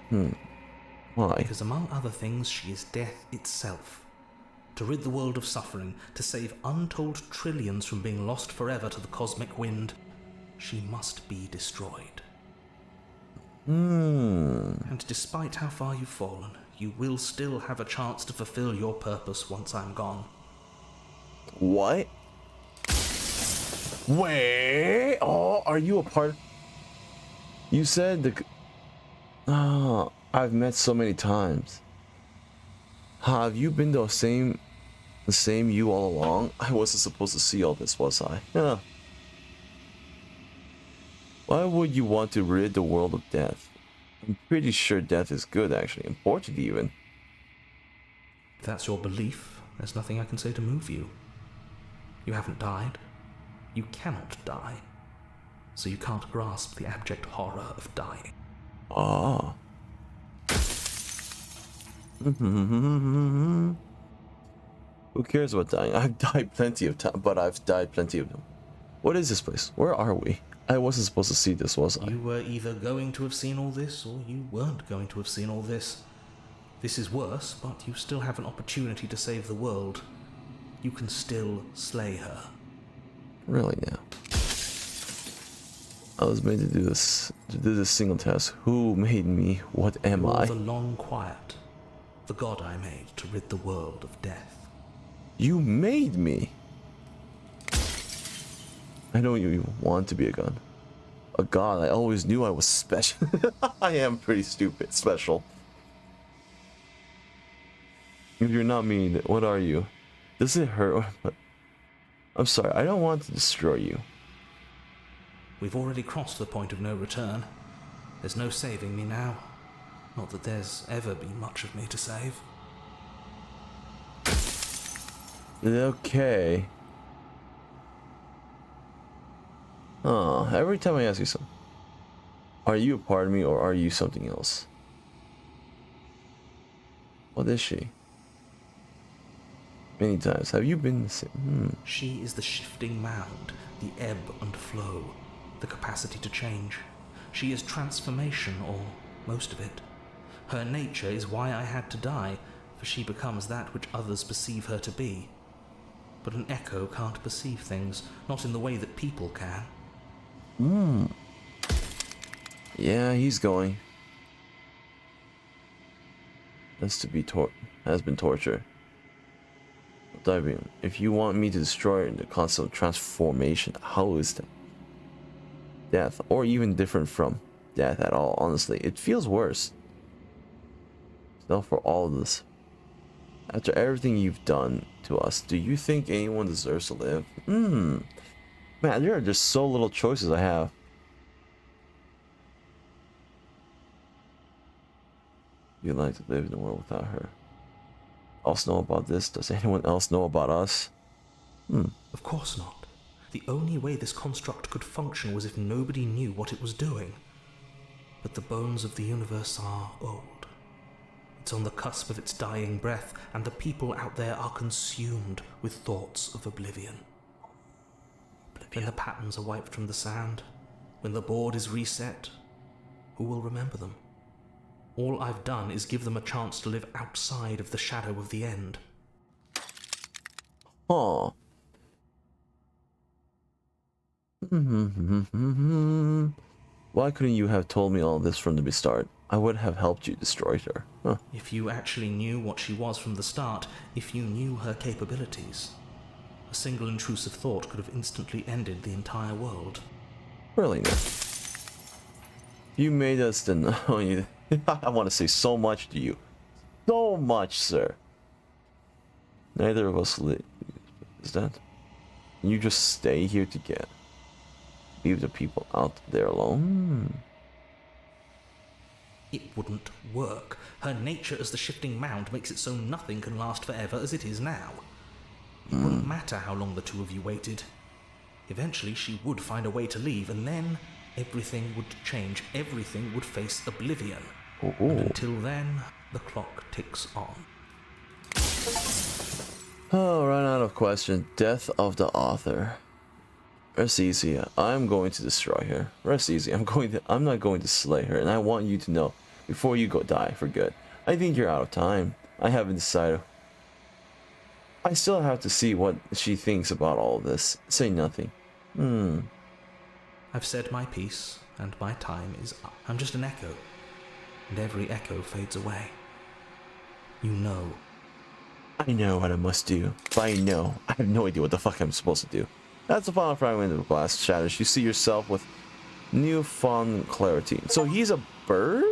Why? Because among other things, she is death itself. To rid the world of suffering, to save untold trillions from being lost forever to the cosmic wind, she must be destroyed. And despite how far you've fallen, you will still have a chance to fulfill your purpose once I'm gone. What? Wait. Oh, are you a part? You said the... Oh, I've met so many times. Have you been the same you all along? I wasn't supposed to see all this, was I? Yeah. Why would you want to rid the world of death? I'm pretty sure death is good, actually. Important, even. If that's your belief, there's nothing I can say to move you. You haven't died. You cannot die. So you can't grasp the abject horror of dying. Ah. Who cares about dying? I've died plenty of time, but I've died plenty of them. What is this place? Where are we? I wasn't supposed to see this, was I? You were either going to have seen all this, or you weren't going to have seen all this. This is worse, but you still have an opportunity to save the world. You can still slay her. Really now? I was made to do this single task. Who made me? What am I? The long quiet. The god I made to rid the world of death. You made me. I don't even want to be a god. A god. I always knew I was special. I am pretty stupid. Special. If you're not me, then what are you? Does it hurt? I'm sorry. I don't want to destroy you. We've already crossed the point of no return. There's no saving me now. Not that there's ever been much of me to save. Okay. Oh, every time I ask you something, are you a part of me or are you something else? What is she? Many times. Have you been the same? She is the shifting mound, the ebb and flow, the capacity to change. She is transformation, or most of it. Her nature is why I had to die, for she becomes that which others perceive her to be. But an echo can't perceive things, not in the way that people can. Yeah, he's going. Has been torture. Diving. If you want me to destroy the concept of transformation, how is that? Death, or even different from death at all, honestly. It feels worse. Still, for all of this. After everything you've done to us, do you think anyone deserves to live? Man, there are just so little choices I have. You'd like to live in a world without her. Else know about this? Does anyone else know about us? Of course not. The only way this construct could function was if nobody knew what it was doing. But the bones of the universe are old. It's on the cusp of its dying breath, and the people out there are consumed with thoughts of oblivion. When the patterns are wiped from the sand, when the board is reset, who will remember them? All I've done is give them a chance to live outside of the shadow of the end. Huh. Why couldn't you have told me all this from the start? I would have helped you destroy her. Huh. If you actually knew what she was from the start, if you knew her capabilities, a single intrusive thought could have instantly ended the entire world. Really, no. You made us the... I want to say so much to you. So much, sir. Neither of us live. Is that? You just stay here together. Leave the people out there alone. It wouldn't work. Her nature as the shifting mound makes it so nothing can last forever as it is now. It wouldn't matter how long the two of you waited. Eventually she would find a way to leave, and then everything would change. Everything would face oblivion. And until then, the clock ticks on. Oh, run out of question. Death of the author. Rest easy. I'm going to destroy her. Rest easy. I'm not going to slay her, and I want you to know before you go die for good. I think you're out of time. I haven't decided. I still have to see what she thinks about all this. Say nothing. I've said my piece, and my time is up. I'm just an echo, and every echo fades away. You know. I know what I must do, but I have no idea what the fuck I'm supposed to do. That's the final fragment of the glass shatters. You see yourself with newfound clarity. So he's a bird?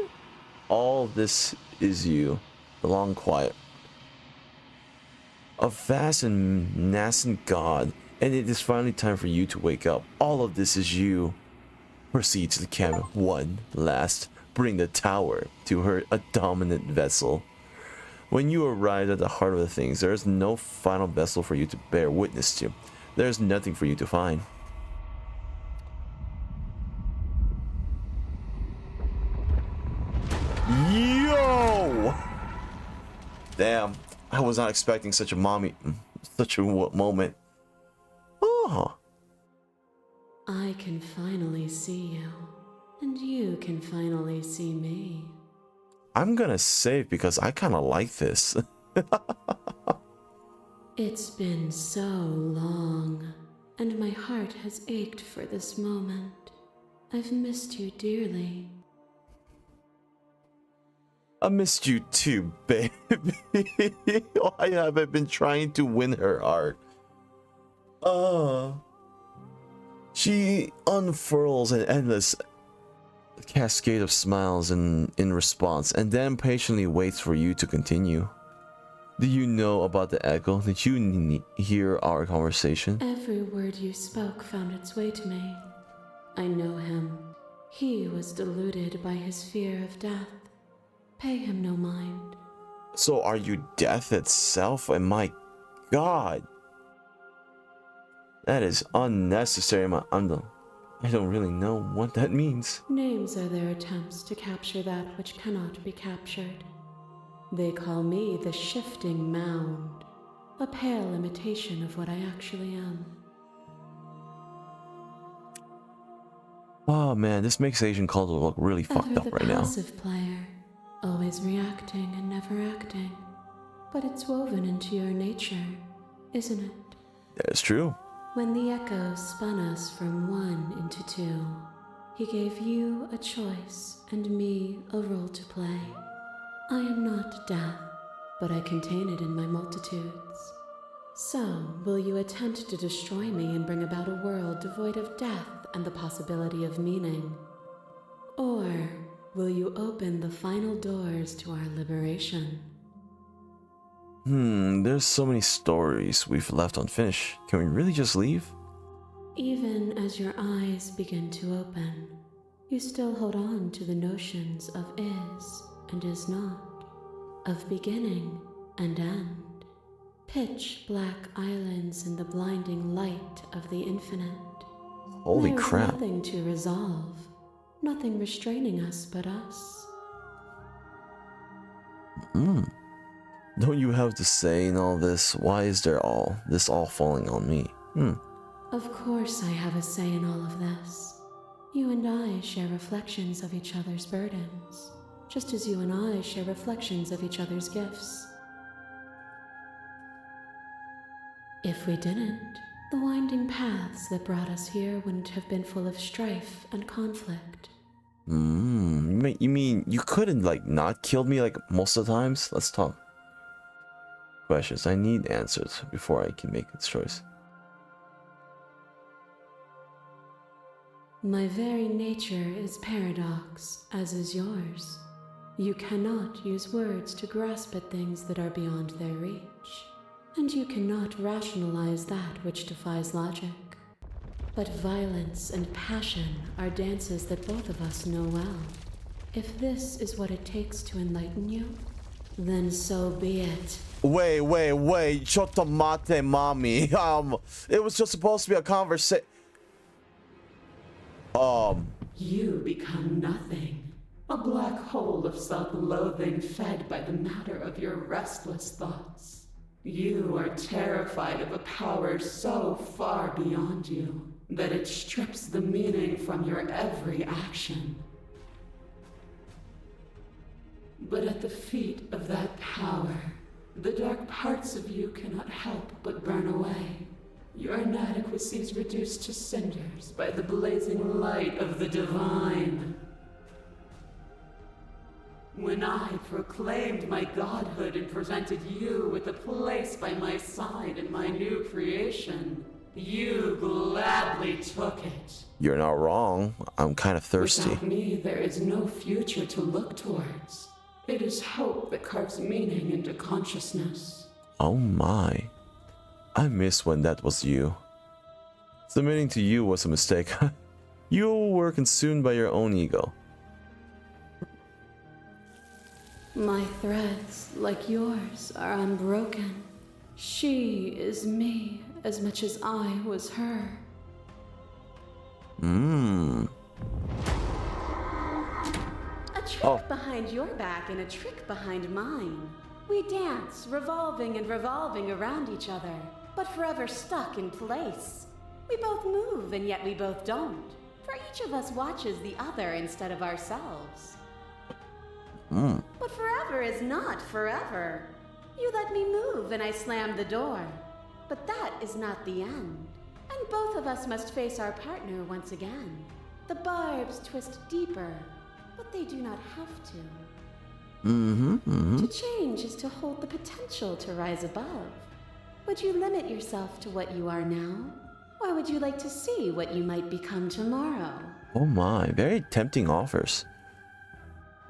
All this is you. The long quiet. A vast and nascent god, and it is finally time for you to wake up. All of this is you. Proceed to the cabin. One last. Bring the tower to her, a dominant vessel. When you arrive at the heart of the things, there is no final vessel for you to bear witness to. There's nothing for you to find. Yo! Damn, I was not expecting such a moment. Oh. I can finally see you, and you can finally see me. I'm gonna save because I kind of like this. It's been so long, and my heart has ached for this moment. I've missed you dearly. I missed you too, baby. Why have I been trying to win her heart? She unfurls an endless cascade of smiles in response, and then patiently waits for you to continue. Do you know about the echo? Did you hear our conversation? Every word you spoke found its way to me. I know him. He was deluded by his fear of death. Pay him no mind. So are you death itself? And my god. That is unnecessary. I don't really know what that means. Names are their attempts to capture that which cannot be captured. They call me the shifting mound, a pale imitation of what I actually am. Oh man, this makes Asian culture look really fucked up right now. Ever the passive player, always reacting and never acting. But it's woven into your nature, isn't it? That is true. When the echoes spun us from one into two, He gave you a choice and me a role to play. I am not death, but I contain it in my multitudes. So, will you attempt to destroy me and bring about a world devoid of death and the possibility of meaning? Or will you open the final doors to our liberation? There's so many stories we've left unfinished. Can we really just leave? Even as your eyes begin to open, you still hold on to the notions of is and is not, of beginning and end. Pitch black islands in the blinding light of the infinite. Holy There's crap. nothing to resolve, nothing restraining us but us. Don't you have to say in all this? Why is there all falling on me? Of course I have a say in all of this. You and I share reflections of each other's burdens, just as you and I share reflections of each other's gifts. If we didn't, the winding paths that brought us here wouldn't have been full of strife and conflict. You mean you couldn't like not kill me like most of the times? Let's talk. Questions. I need answers before I can make a choice. My very nature is paradox, as is yours. You cannot use words to grasp at things that are beyond their reach, and you cannot rationalize that which defies logic. But violence and passion are dances that both of us know well. If this is what it takes to enlighten you, then so be it. Wait. Chotomate mommy. It was just supposed to be a conversation. You become nothing. A black hole of self-loathing fed by the matter of your restless thoughts. You are terrified of a power so far beyond you that it strips the meaning from your every action. But at the feet of that power, the dark parts of you cannot help but burn away. Your inadequacy is reduced to cinders by the blazing light of the divine. When I proclaimed my godhood and presented you with a place by my side in my new creation, you gladly took it. You're not wrong. I'm kind of thirsty. Without me, there is no future to look towards. It is hope that carves meaning into consciousness. Oh my. I miss when that was you. Submitting to you was a mistake. You were consumed by your own ego. My threads, like yours, are unbroken. She is me as much as I was her. A trick behind your back and a trick behind mine. We dance, revolving and revolving around each other, but forever stuck in place. We both move, and yet we both don't. For each of us watches the other instead of ourselves. But forever is not forever. You let me move, and I slammed the door. But that is not the end. And both of us must face our partner once again. The barbs twist deeper, but they do not have to. To change is to hold the potential to rise above. Would you limit yourself to what you are now? Or would you like to see what you might become tomorrow? Oh my, very tempting offers.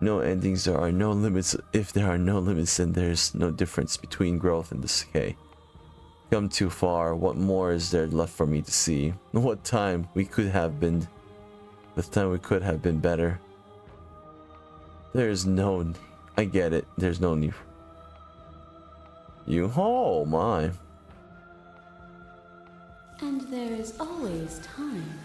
No endings, there are no limits. If there are no limits, then there's no difference between growth and decay. Come too far, what more is there left for me to see? What time we could have been... With time we could have been better. There's no... I get it, there's no need. You... Oh my. And there is always time.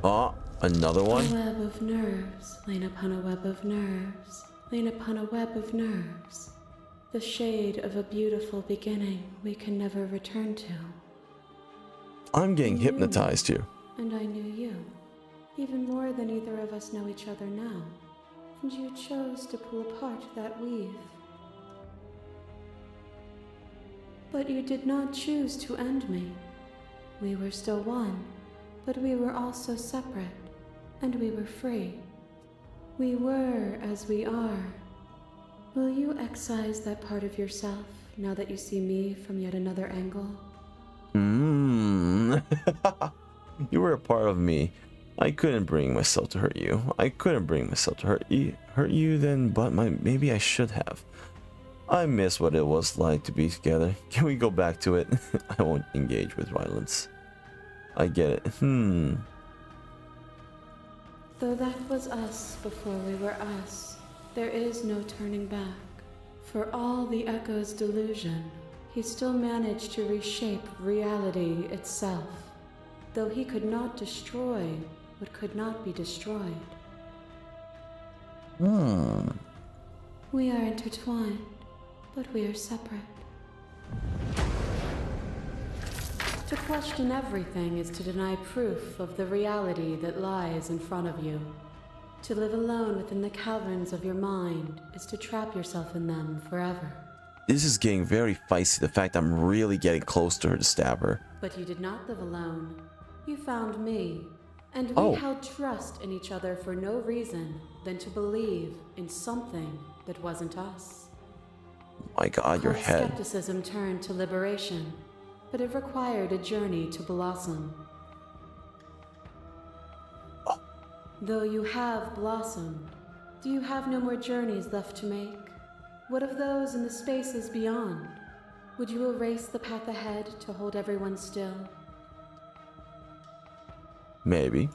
Oh, another one? A web of nerves, lain upon a web of nerves, lain upon a web of nerves. The shade of a beautiful beginning we can never return to. I'm getting hypnotized here. And I knew you, even more than either of us know each other now. And you chose to pull apart that weave. But you did not choose to end me. We were still one, but we were also separate, and we were free. We were as we are. Will you excise that part of yourself now that you see me from yet another angle? You were a part of me. I couldn't bring myself to hurt you. I couldn't bring myself to hurt you then, but maybe I should have. I miss what it was like to be together. Can we go back to it? I won't engage with violence. I get it. Though that was us before we were us, there is no turning back. For all the Echo's delusion, he still managed to reshape reality itself, though he could not destroy what could not be destroyed. We are intertwined, but we are separate. To question everything is to deny proof of the reality that lies in front of you. To live alone within the caverns of your mind is to trap yourself in them forever. This is getting very feisty, the fact I'm really getting close to her to stab her. But you did not live alone. You found me, and we held trust in each other for no reason than to believe in something that wasn't us. My God, your head. Skepticism turned to liberation, but it required a journey to blossom. Though you have blossomed, do you have no more journeys left to make? What of those in the spaces beyond? Would you erase the path ahead to hold everyone still? Maybe.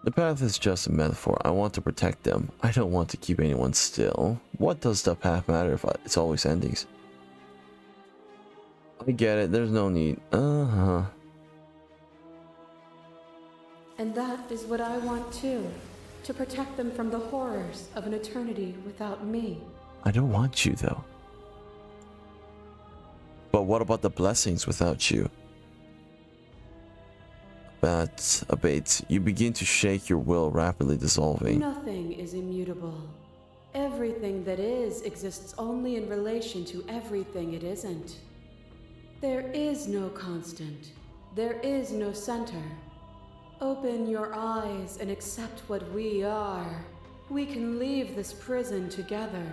The path is just a metaphor. I want to protect them. I don't want to keep anyone still. What does the path matter if it's always endings? I get it. There's no need. And that is what I want too. To protect them from the horrors of an eternity without me. I don't want you though. But what about the blessings without you? But abate, you begin to shake, your will rapidly dissolving. Nothing is immutable. Everything that is exists only in relation to everything it isn't. There is no constant. There is no center. Open your eyes and accept what we are. We can leave this prison together.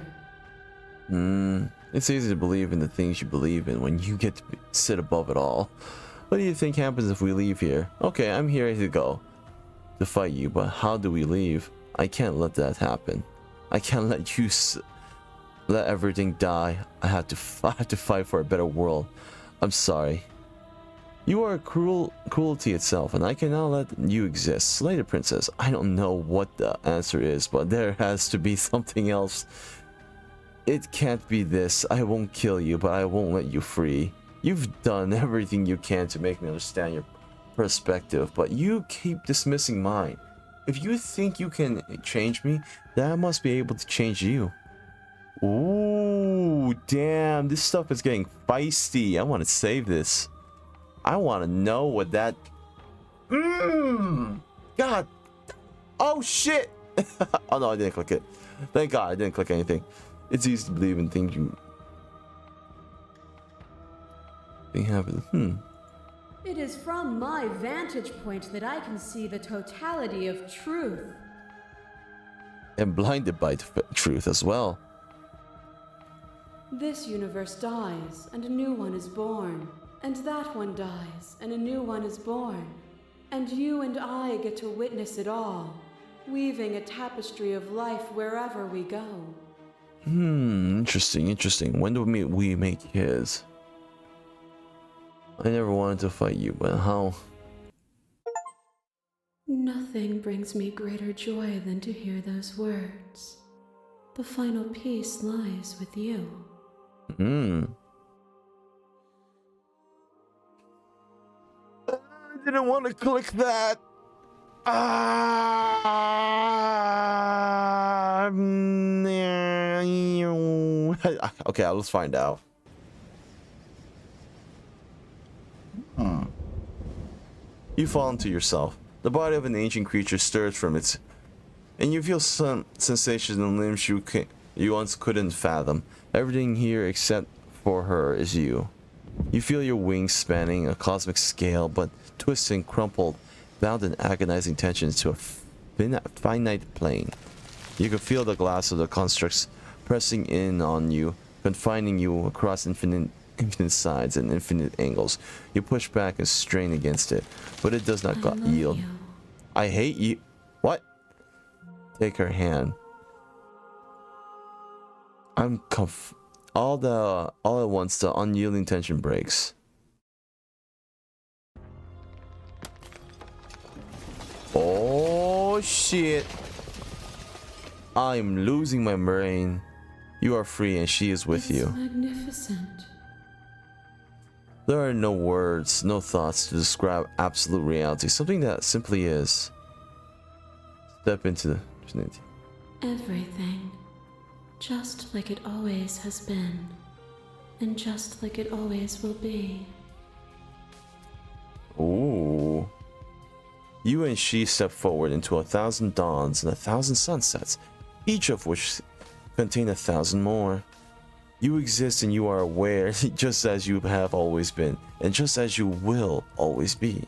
It's easy to believe in the things you believe in when you get to sit above it all. What do you think happens if we leave here? Okay, I'm here to go to fight you, but how do we leave? I can't let that happen. I can't let you let everything die. I have to fight for a better world. I'm sorry. You are cruelty itself, and I cannot let you exist. Slay the princess. I don't know what the answer is, but there has to be something else. It can't be this. I won't kill you, but I won't let you free. You've done everything you can to make me understand your perspective, but you keep dismissing mine. If you think you can change me, then I must be able to change you. Ooh, damn, this stuff is getting feisty. I want to save this. I want to know what that... God. Oh, shit. Oh, no, I didn't click it. Thank God I didn't click anything. It's easy to believe in things you... Thing happens. It is from my vantage point that I can see the totality of truth. And blinded by truth as well. This universe dies, and a new one is born. And that one dies, and a new one is born. And you and I get to witness it all, weaving a tapestry of life wherever we go. Interesting. When do we make his? I never wanted to fight you, but how? Nothing brings me greater joy than to hear those words. The final piece lies with you. I didn't want to click that. Okay, let's find out. You fall into yourself. The body of an ancient creature stirs from its, and you feel some sensations in limbs you once couldn't fathom. Everything here except for her is you. You feel your wings spanning a cosmic scale, but twisting, crumpled, bound in agonizing tension to a finite plane. You can feel the glass of the constructs pressing in on you, confining you across infinite sides and infinite angles. You push back and strain against it, but it does not yield. You. I hate you. What? Take her hand. I'm all at once the unyielding tension breaks. Oh shit. I'm losing my brain. You are free and she is with you. Magnificent. There are no words, no thoughts to describe absolute reality, something that simply is. Step into the infinity. Everything. Just like it always has been. And just like it always will be. Ooh. You and she step forward into 1,000 dawns and 1,000 sunsets, each of which contain 1,000 more. You exist and you are aware, just as you have always been, and just as you will always be.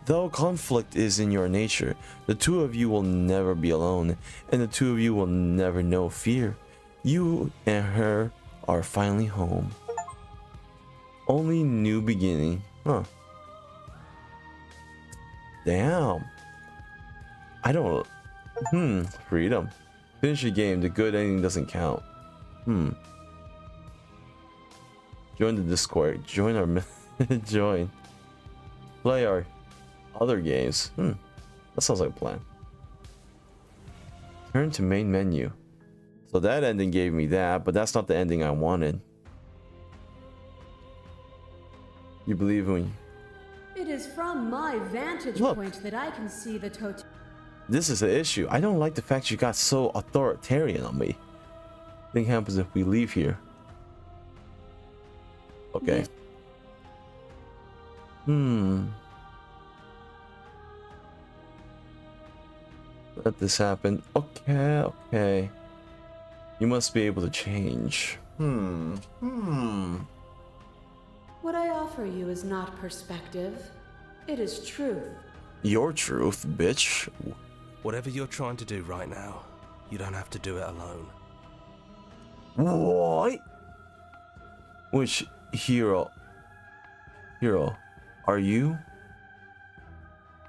Though conflict is in your nature, the two of you will never be alone, and the two of you will never know fear. You and her are finally home. Only new beginning. Huh. Damn. I don't... Freedom. Finish the game. The good ending doesn't count. Join the Discord. Join our... Join. Play our other games. That sounds like a plan. Turn to main menu. So that ending gave me that, but that's not the ending I wanted. You believe in... It is from my vantage point that I can see the total. This is the issue. I don't like the fact you got so authoritarian on me. Thing happens if we leave here. Okay. Let this happen. Okay. You must be able to change. What I offer you is not perspective. It is truth. Your truth, bitch. Whatever you're trying to do right now, you don't have to do it alone. What? Which hero are you?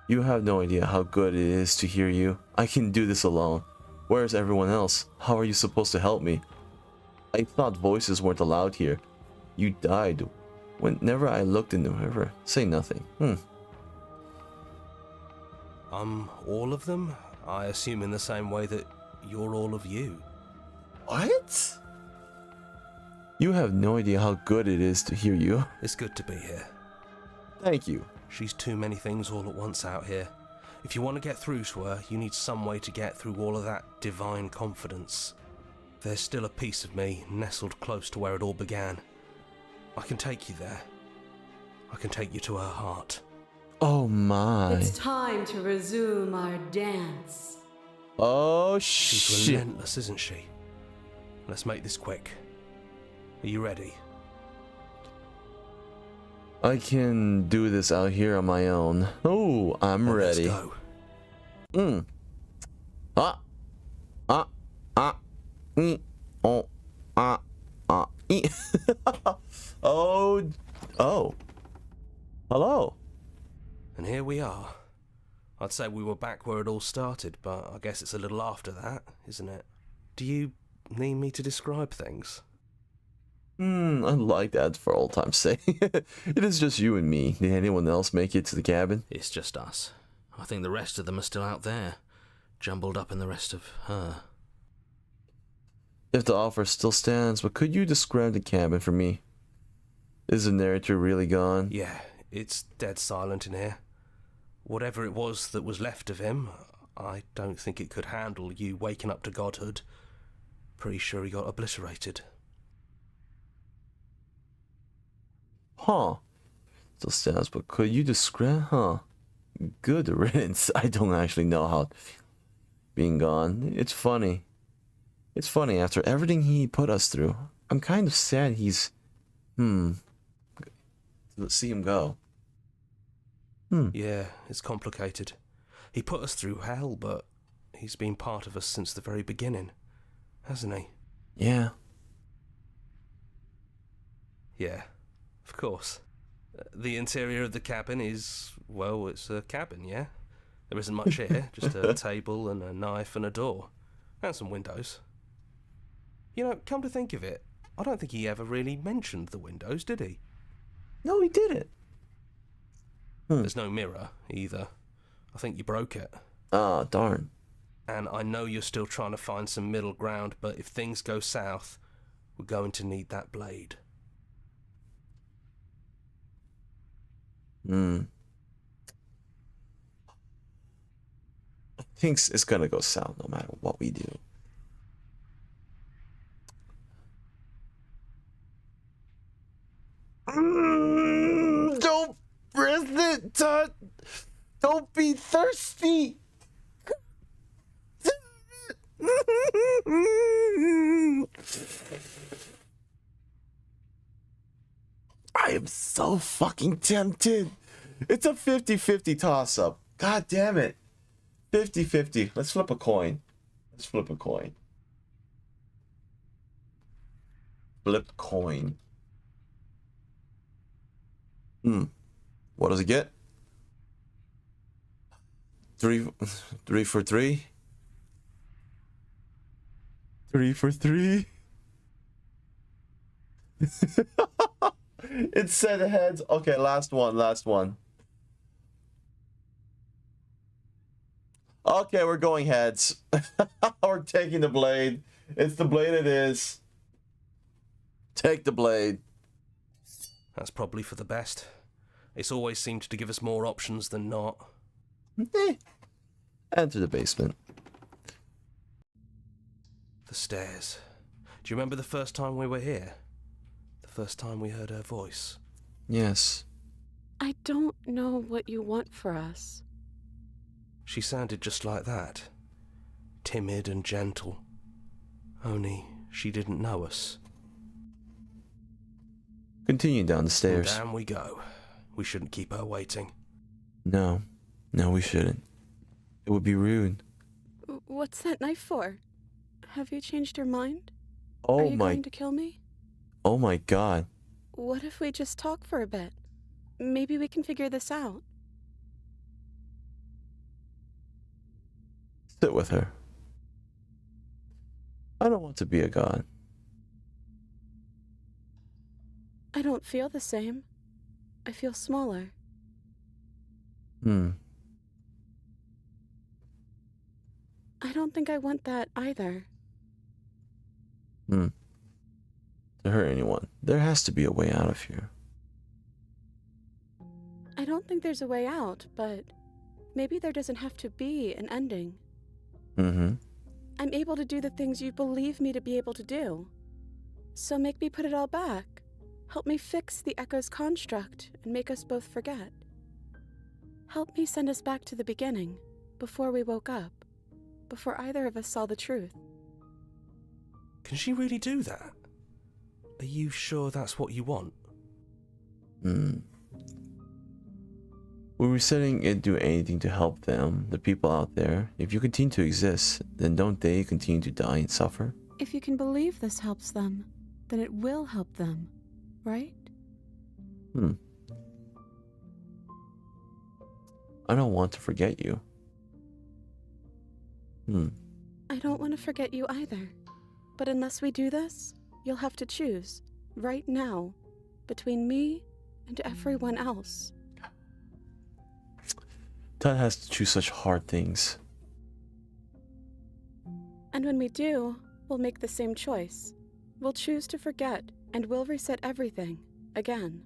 You have no idea how good it is to hear you. I can do this alone. Where's everyone else? How are you supposed to help me? I thought voices weren't allowed here. You died whenever I looked in the river. Say nothing. All of them? I assume in the same way that you're all of you. What? You have no idea how good it is to hear you. It's good to be here. Thank you. She's too many things all at once out here. If you want to get through to her, you need some way to get through all of that divine confidence. There's still a piece of me nestled close to where it all began. I can take you there. I can take you to her heart. Oh my. It's time to resume our dance. Oh She's shit. relentless, isn't she? Let's make this quick. Are you ready? I can do this out here on my own. Oh, I'm ready. Let's go. Oh. Hello. And here we are. I'd say we were back where it all started, but I guess it's a little after that, isn't it? Do you need me to describe things? I like that for old time's sake. It is just you and me. Did anyone else make it to the cabin? It's just us. I think the rest of them are still out there, jumbled up in the rest of her. If the offer still stands, but could you describe the cabin for me? Is the narrator really gone? Yeah, it's dead silent in here. Whatever it was that was left of him, I don't think it could handle you waking up to godhood. Pretty sure he got obliterated. Huh. Still stands, but could you describe? Huh. Good riddance. I don't actually know how being gone. It's funny. It's funny, after everything he put us through, I'm kind of sad he's... to see him go. Yeah, it's complicated. He put us through hell, but he's been part of us since the very beginning, hasn't he? Yeah. Yeah, of course. The interior of the cabin is, well, it's a cabin, yeah? There isn't much here, just a table and a knife and a door. And some windows. You know, come to think of it, I don't think he ever really mentioned the windows, did he? No, he didn't. There's no mirror, either. I think you broke it. Ah, darn. And I know you're still trying to find some middle ground, but if things go south, we're going to need that blade. I think it's gonna go south no matter what we do. Don't press it, Tut! Don't be thirsty! I am so fucking tempted. It's a 50-50 toss-up. God damn it. 50-50. Let's flip a coin. Let's flip a coin. Flip coin. What does it get? 3 for 3. 3 for 3. It said heads. Okay, last one. Okay, we're going heads. We're taking the blade. It's the blade it is. Take the blade. That's probably for the best. It's always seemed to give us more options than not. Enter the basement. The stairs. Do you remember the first time we were here? The first time we heard her voice? Yes. I don't know what you want for us. She sounded just like that. Timid and gentle. Only she didn't know us. Continue down the stairs. And down we go. We shouldn't keep her waiting. No, we shouldn't. It would be rude. What's that knife for? Have you changed your mind? Oh Are you my... going to kill me? Oh my god. What if we just talk for a bit? Maybe we can figure this out. Sit with her. I don't want to be a god. I don't feel the same. I feel smaller. I don't think I want that either. To hurt anyone. There has to be a way out of here. I don't think there's a way out, but maybe there doesn't have to be an ending. I'm able to do the things you believe me to be able to do. So make me put it all back. Help me fix the Echo's construct and make us both forget. Help me send us back to the beginning, before we woke up, before either of us saw the truth. Can she really do that? Are you sure that's what you want? We were saying it'd do anything to help them, the people out there. If you continue to exist, then don't they continue to die and suffer? If you can believe this helps them, then it will help them, right? I don't want to forget you. I don't want to forget you either. But unless we do this, you'll have to choose, right now, between me and everyone else. Tut has to choose such hard things. And when we do, we'll make the same choice. We'll choose to forget, and we'll reset everything, again.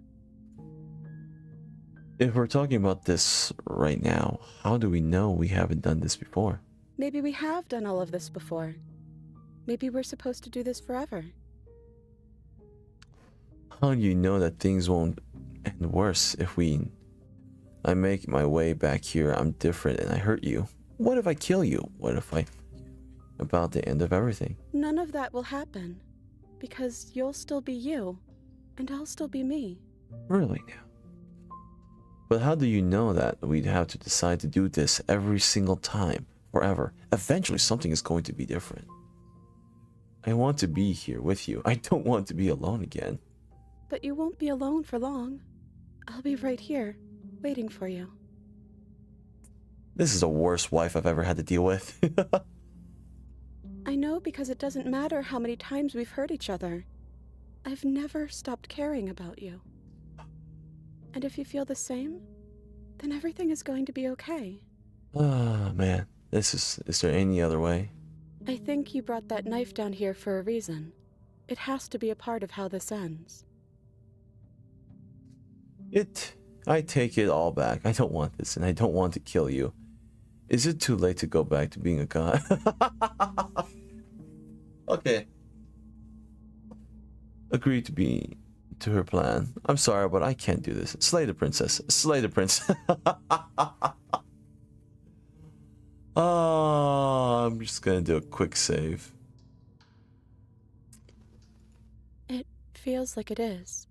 If we're talking about this right now, how do we know we haven't done this before? Maybe we have done all of this before. Maybe we're supposed to do this forever. How do you know that things won't end worse if I make my way back here, I'm different and I hurt you? What if I kill you? What if about the end of everything? None of that will happen. Because you'll still be you, and I'll still be me. Really now? But how do you know that we'd have to decide to do this every single time, forever? Eventually something is going to be different. I want to be here with you. I don't want to be alone again. But you won't be alone for long. I'll be right here, waiting for you. This is the worst wife I've ever had to deal with. I know, because it doesn't matter how many times we've hurt each other. I've never stopped caring about you. And if you feel the same, then everything is going to be okay. Ah, man. Is there any other way? I think you brought that knife down here for a reason. It has to be a part of how this ends. I take it all back. I don't want this, and I don't want to kill you. Is it too late to go back to being a god? Okay. Agree to her plan. I'm sorry, but I can't do this. Slay the princess. Slay the prince. Oh, I'm just gonna do a quick save. It feels like it is.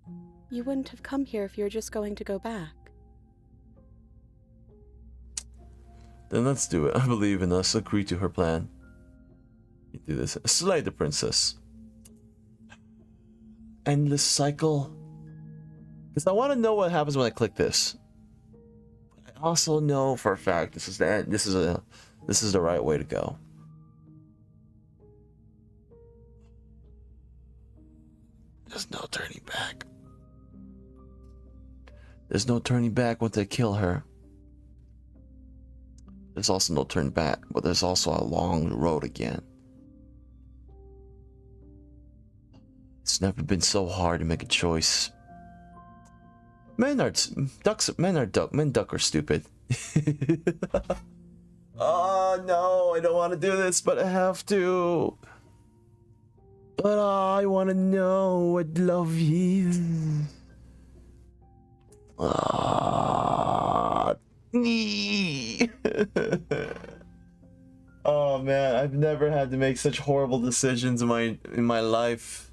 You wouldn't have come here if you were just going to go back. Then let's do it. I believe in us. Agree to her plan. You do this. Slay the princess. Endless cycle. Because I want to know what happens when I click this. But I also know for a fact this is the end. This is the right way to go. There's no turning back. There's no turning back once I kill her. There's also no turn back, but there's also a long road again. It's never been so hard to make a choice. Men duck are stupid. Oh no, I don't want to do this, but I have to. But I want to know what love is. Oh man, I've never had to make such horrible decisions in my life.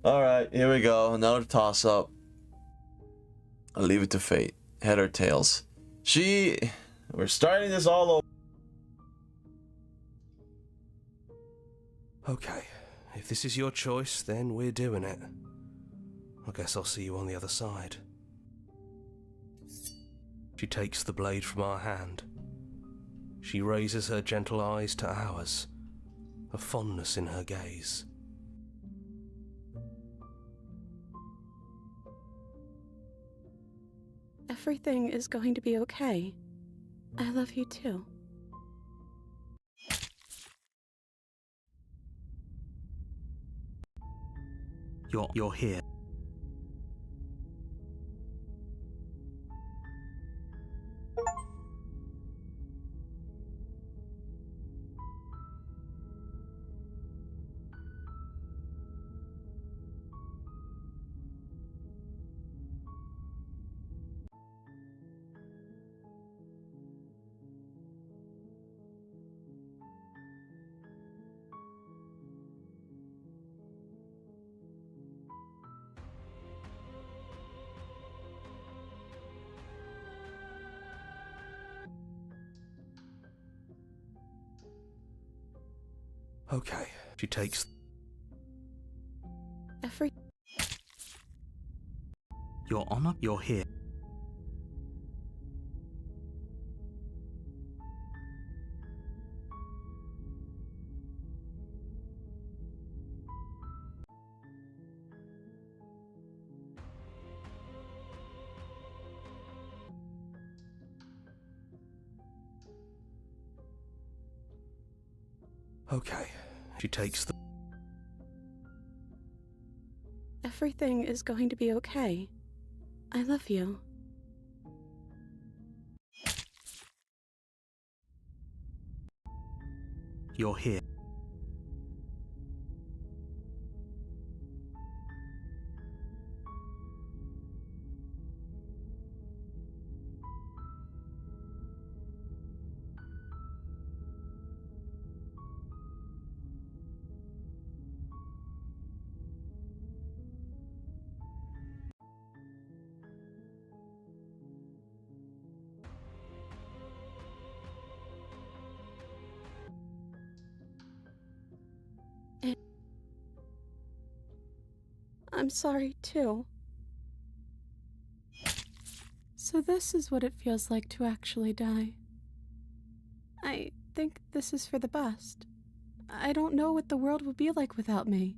Alright, here we go. Another toss up. I'll leave it to fate. Head or tails. We're starting this all over. Okay, if this is your choice, then we're doing it. I guess I'll see you on the other side. She takes the blade from our hand. She raises her gentle eyes to ours, a fondness in her gaze. Everything is going to be okay. I love you too. You're here. Okay, she takes... Your honor, you're here. Okay, she takes the... Everything is going to be okay. I love you. You're here. I'm sorry, too. So this is what it feels like to actually die. I think this is for the best. I don't know what the world will be like without me.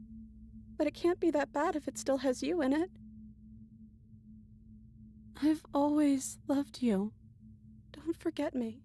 But it can't be that bad if it still has you in it. I've always loved you. Don't forget me.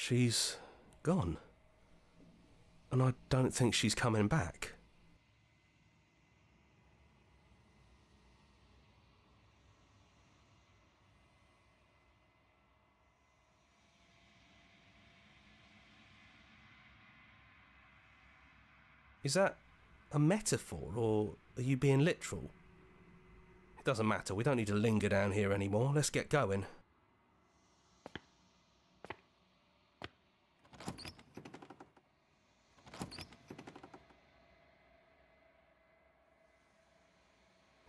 She's gone. And I don't think she's coming back. Is that a metaphor, or are you being literal? It doesn't matter, we don't need to linger down here anymore. Let's get going.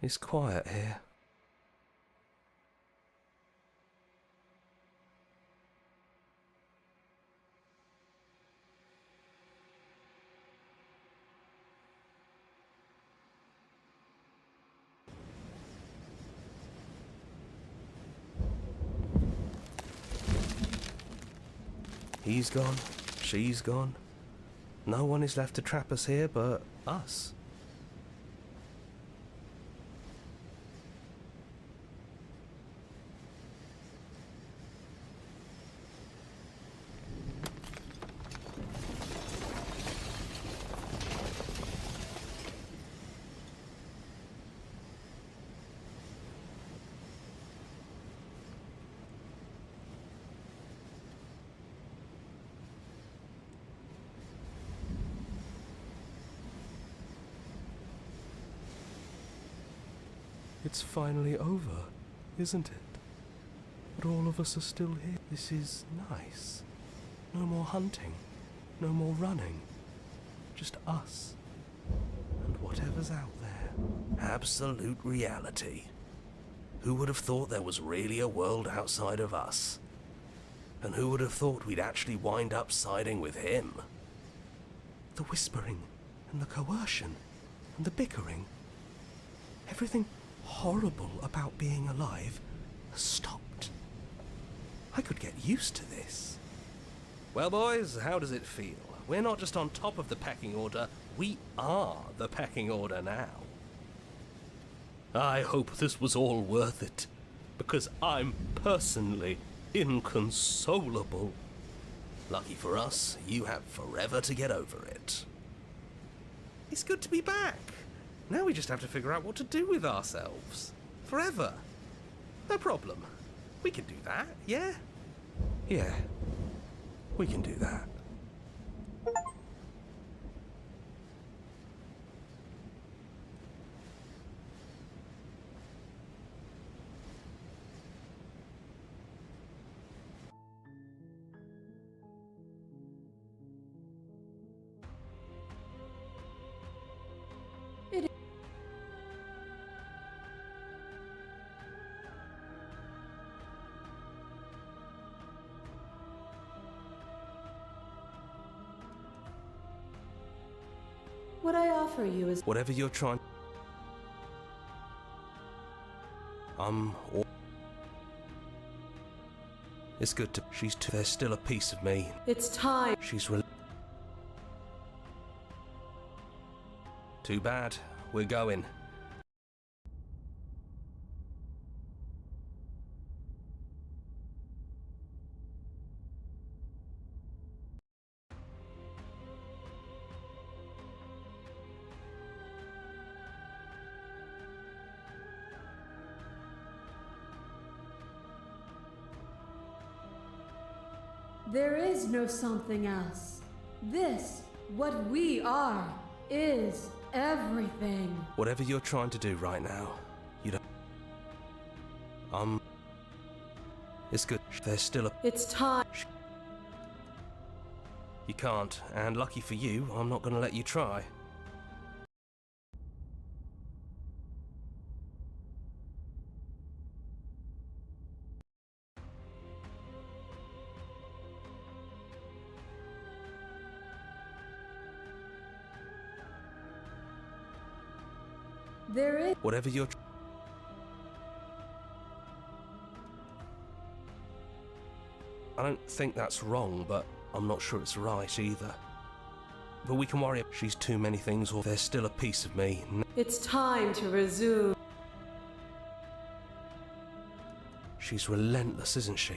It's quiet here. He's gone, she's gone. No one is left to trap us here but us. It's finally over, isn't it? But all of us are still here. This is nice. No more hunting. No more running. Just us. And whatever's out there. Absolute reality. Who would have thought there was really a world outside of us? And who would have thought we'd actually wind up siding with him? The whispering, and the coercion, and the bickering. Everything horrible about being alive has stopped. I could get used to this. Well, boys, how does it feel? We're not just on top of the pecking order, we are the pecking order now. I hope this was all worth it, because I'm personally inconsolable. Lucky for us, you have forever to get over it. It's good to be back. Now we just have to figure out what to do with ourselves. Forever. No problem. We can do that, yeah? Yeah. We can do that. What I offer you is Whatever you're trying... It's good to... There's still a piece of me. it's time. She's Too bad. We're going. There is no something else. This, what we are, is everything. Whatever you're trying to do right now, you don't... It's good. There's still a... It's time. You can't, and lucky for you, I'm not gonna let you try. There is. Whatever you're... I don't think that's wrong, but I'm not sure it's right either. But we can worry. She's too many things, or there's still a piece of me. It's time to resume. She's relentless, isn't she?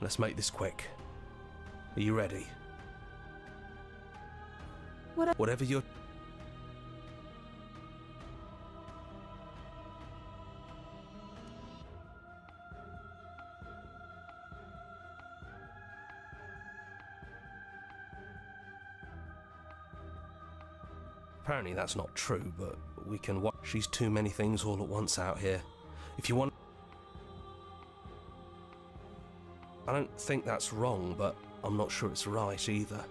Let's make this quick. Are you ready? Whatever you're... Apparently that's not true, but we can watch. She's too many things all at once out here. If you want... I don't think that's wrong, but I'm not sure it's right either.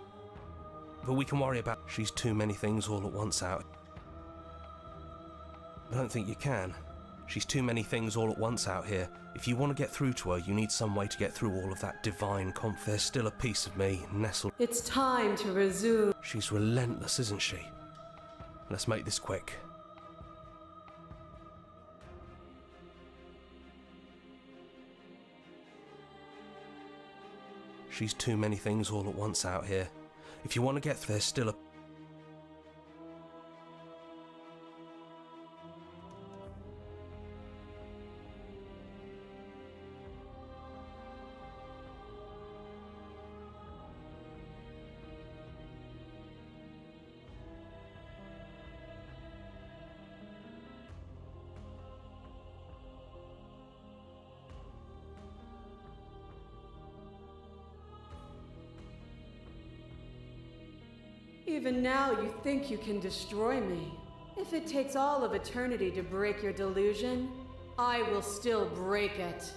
But we can worry about... She's too many things all at once out. I don't think you can. She's too many things all at once out here. If you want to get through to her, you need some way to get through all of that divine conf... There's still a piece of me nestled... It's time to resume. She's relentless, isn't she? Let's make this quick. She's too many things all at once out here. If you want to get through, there's still a... Even now, you think you can destroy me. If it takes all of eternity to break your delusion, I will still break it.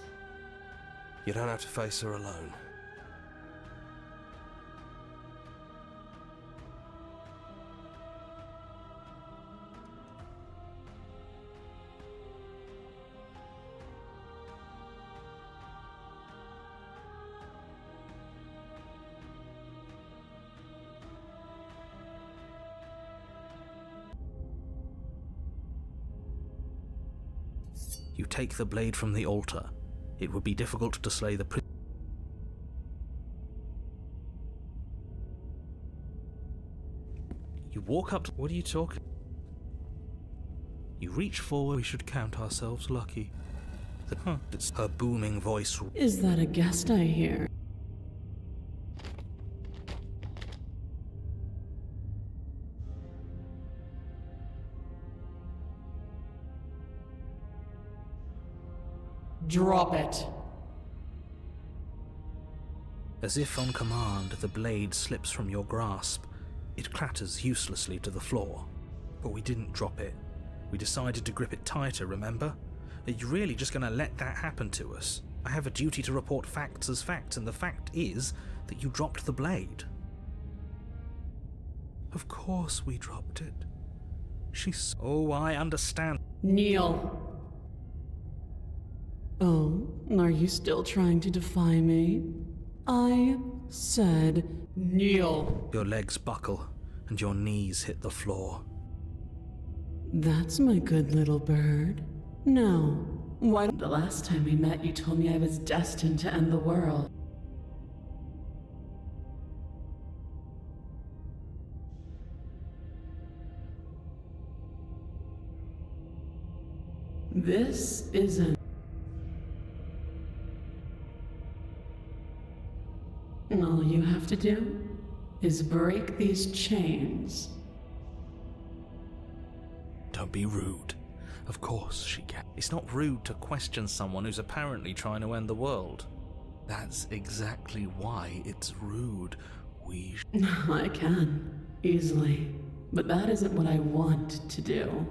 You don't have to face her alone. You take the blade from the altar. It would be difficult to slay the You walk up to... What are you talking? You reach forward. We should count ourselves lucky. It's her booming voice. Is that a guest I hear? Drop it. As if on command, the blade slips from your grasp. It clatters uselessly to the floor. But we didn't drop it. We decided to grip it tighter, remember? Are you really just going to let that happen to us? I have a duty to report facts as facts, and the fact is that you dropped the blade. Of course we dropped it. She's... Oh, I understand. Kneel. Oh, are you still trying to defy me? I said kneel. Your legs buckle, and your knees hit the floor. That's my good little bird. Now, why... The last time we met, you told me I was destined to end the world. This isn't... All you have to do is break these chains. Don't be rude. Of course she can. It's not rude to question someone who's apparently trying to end the world. That's exactly why it's rude. I can. Easily. But that isn't what I want to do.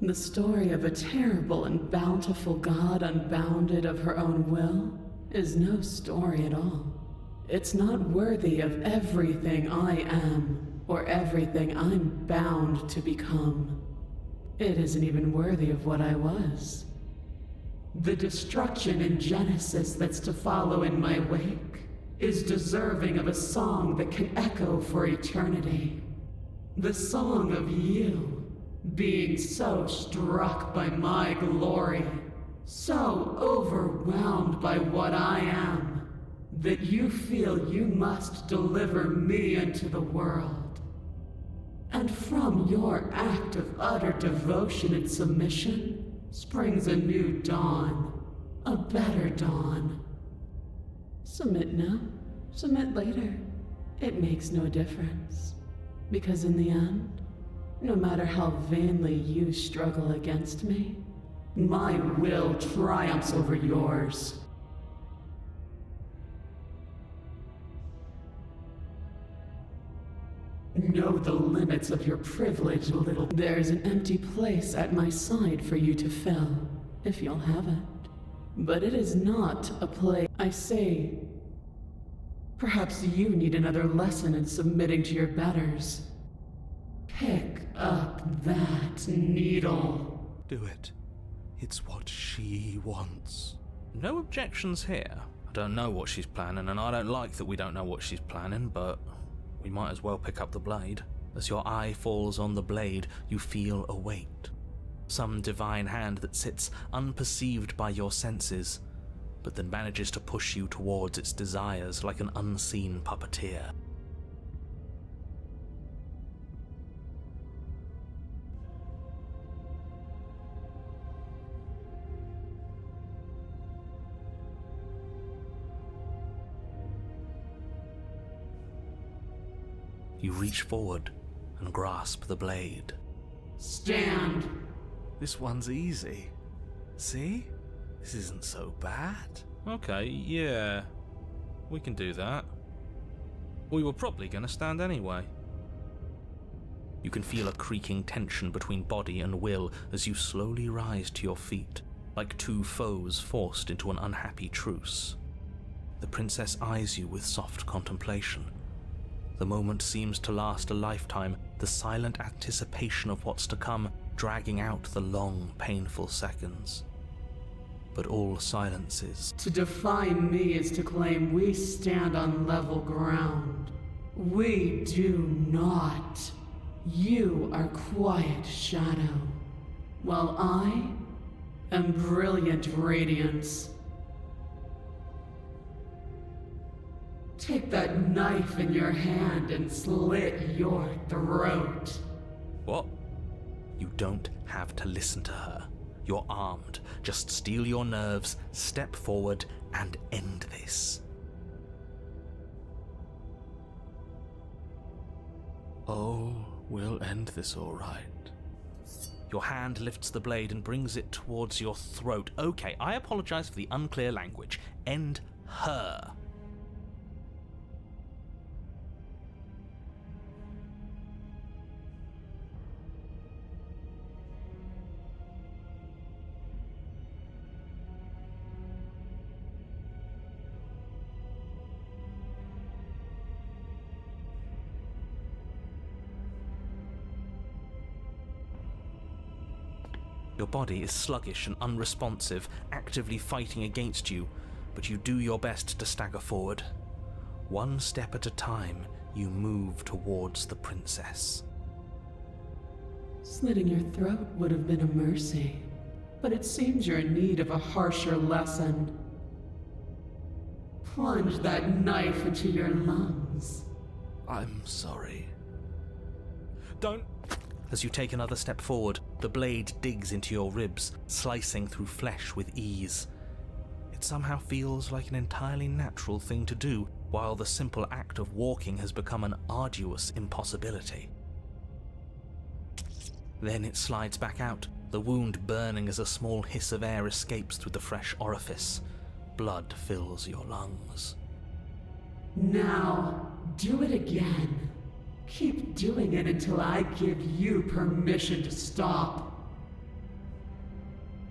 The story of a terrible and bountiful god unbounded of her own will is no story at all. It's not worthy of everything I am, or everything I'm bound to become. It isn't even worthy of what I was. The destruction in Genesis that's to follow in my wake is deserving of a song that can echo for eternity. The song of you, being so struck by my glory, so overwhelmed by what I am, that you feel you must deliver me into the world. And from your act of utter devotion and submission springs a new dawn, a better dawn. Submit now, submit later. It makes no difference. Because in the end, no matter how vainly you struggle against me, my will triumphs over yours. Know the limits of your privilege, little. There's an empty place at my side for you to fill, if you'll have it. But it is not a place. I say, perhaps you need another lesson in submitting to your betters. Pick up that needle. Do it. It's what she wants. No objections here. I don't know what she's planning, and I don't like that we don't know what she's planning, but we might as well pick up the blade. As your eye falls on the blade, you feel a weight. Some divine hand that sits unperceived by your senses, but then manages to push you towards its desires like an unseen puppeteer. You reach forward and grasp the blade. Stand! This one's easy. See? This isn't so bad. Okay, yeah. We can do that. We were probably going to stand anyway. You can feel a creaking tension between body and will as you slowly rise to your feet, like two foes forced into an unhappy truce. The princess eyes you with soft contemplation. The moment seems to last a lifetime, the silent anticipation of what's to come dragging out the long, painful seconds. But all silences. To define me is to claim we stand on level ground. We do not. You are quiet shadow, while I am brilliant radiance. Take that knife in your hand and slit your throat. What? You don't have to listen to her. You're armed. Just steel your nerves, step forward, and end this. Oh, we'll end this all right. Your hand lifts the blade and brings it towards your throat. Okay, I apologize for the unclear language. End her. Your body is sluggish and unresponsive, actively fighting against you, but you do your best to stagger forward. One step at a time, you move towards the princess. Slitting your throat would have been a mercy, but it seems you're in need of a harsher lesson. Plunge that knife into your lungs. I'm sorry. Don't. As you take another step forward, the blade digs into your ribs, slicing through flesh with ease. It somehow feels like an entirely natural thing to do, while the simple act of walking has become an arduous impossibility. Then it slides back out, the wound burning as a small hiss of air escapes through the fresh orifice. Blood fills your lungs. Now, do it again. Keep doing it until I give you permission to stop.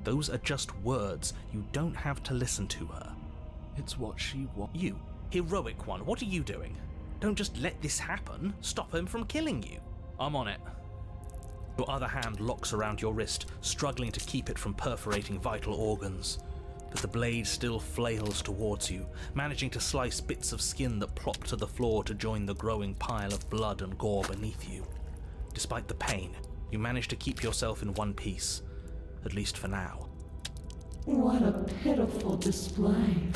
Those are just words. You don't have to listen to her. It's what she wants. You, heroic one, what are you doing? Don't just let this happen. Stop him from killing you. I'm on it. Your other hand locks around your wrist, struggling to keep it from perforating vital organs. But the blade still flails towards you, managing to slice bits of skin that plop to the floor to join the growing pile of blood and gore beneath you. Despite the pain, you manage to keep yourself in one piece, at least for now. What a pitiful display.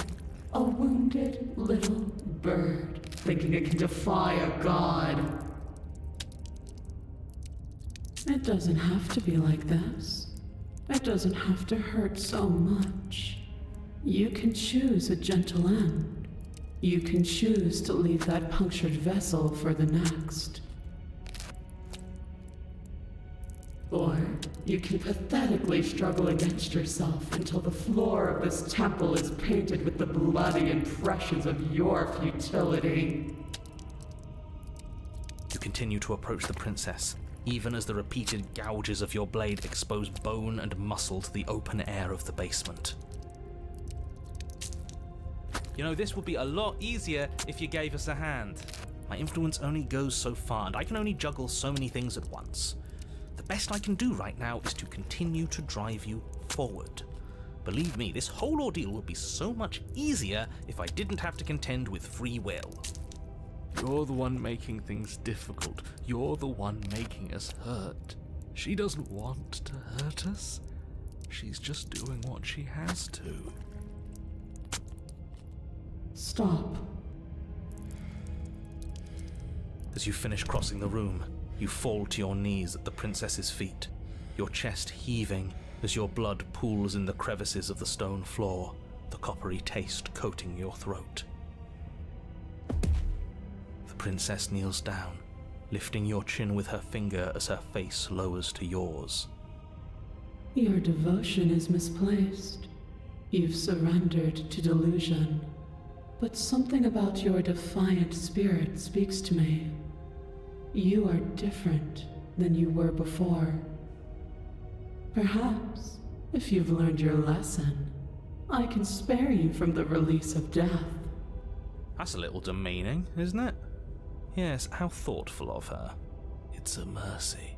A wounded little bird, thinking it can defy a god. It doesn't have to be like this. It doesn't have to hurt so much. You can choose a gentle end. You can choose to leave that punctured vessel for the next. Or you can pathetically struggle against yourself until the floor of this temple is painted with the bloody impressions of your futility. You continue to approach the princess, even as the repeated gouges of your blade expose bone and muscle to the open air of the basement. You know, this would be a lot easier if you gave us a hand. My influence only goes so far, and I can only juggle so many things at once. The best I can do right now is to continue to drive you forward. Believe me, this whole ordeal would be so much easier if I didn't have to contend with free will. You're the one making things difficult. You're the one making us hurt. She doesn't want to hurt us. She's just doing what she has to. Stop. As you finish crossing the room, you fall to your knees at the princess's feet, your chest heaving as your blood pools in the crevices of the stone floor, the coppery taste coating your throat. The princess kneels down, lifting your chin with her finger as her face lowers to yours. Your devotion is misplaced. You've surrendered to delusion. But something about your defiant spirit speaks to me. You are different than you were before. Perhaps, if you've learned your lesson, I can spare you from the release of death. That's a little demeaning, isn't it? Yes, how thoughtful of her. It's a mercy.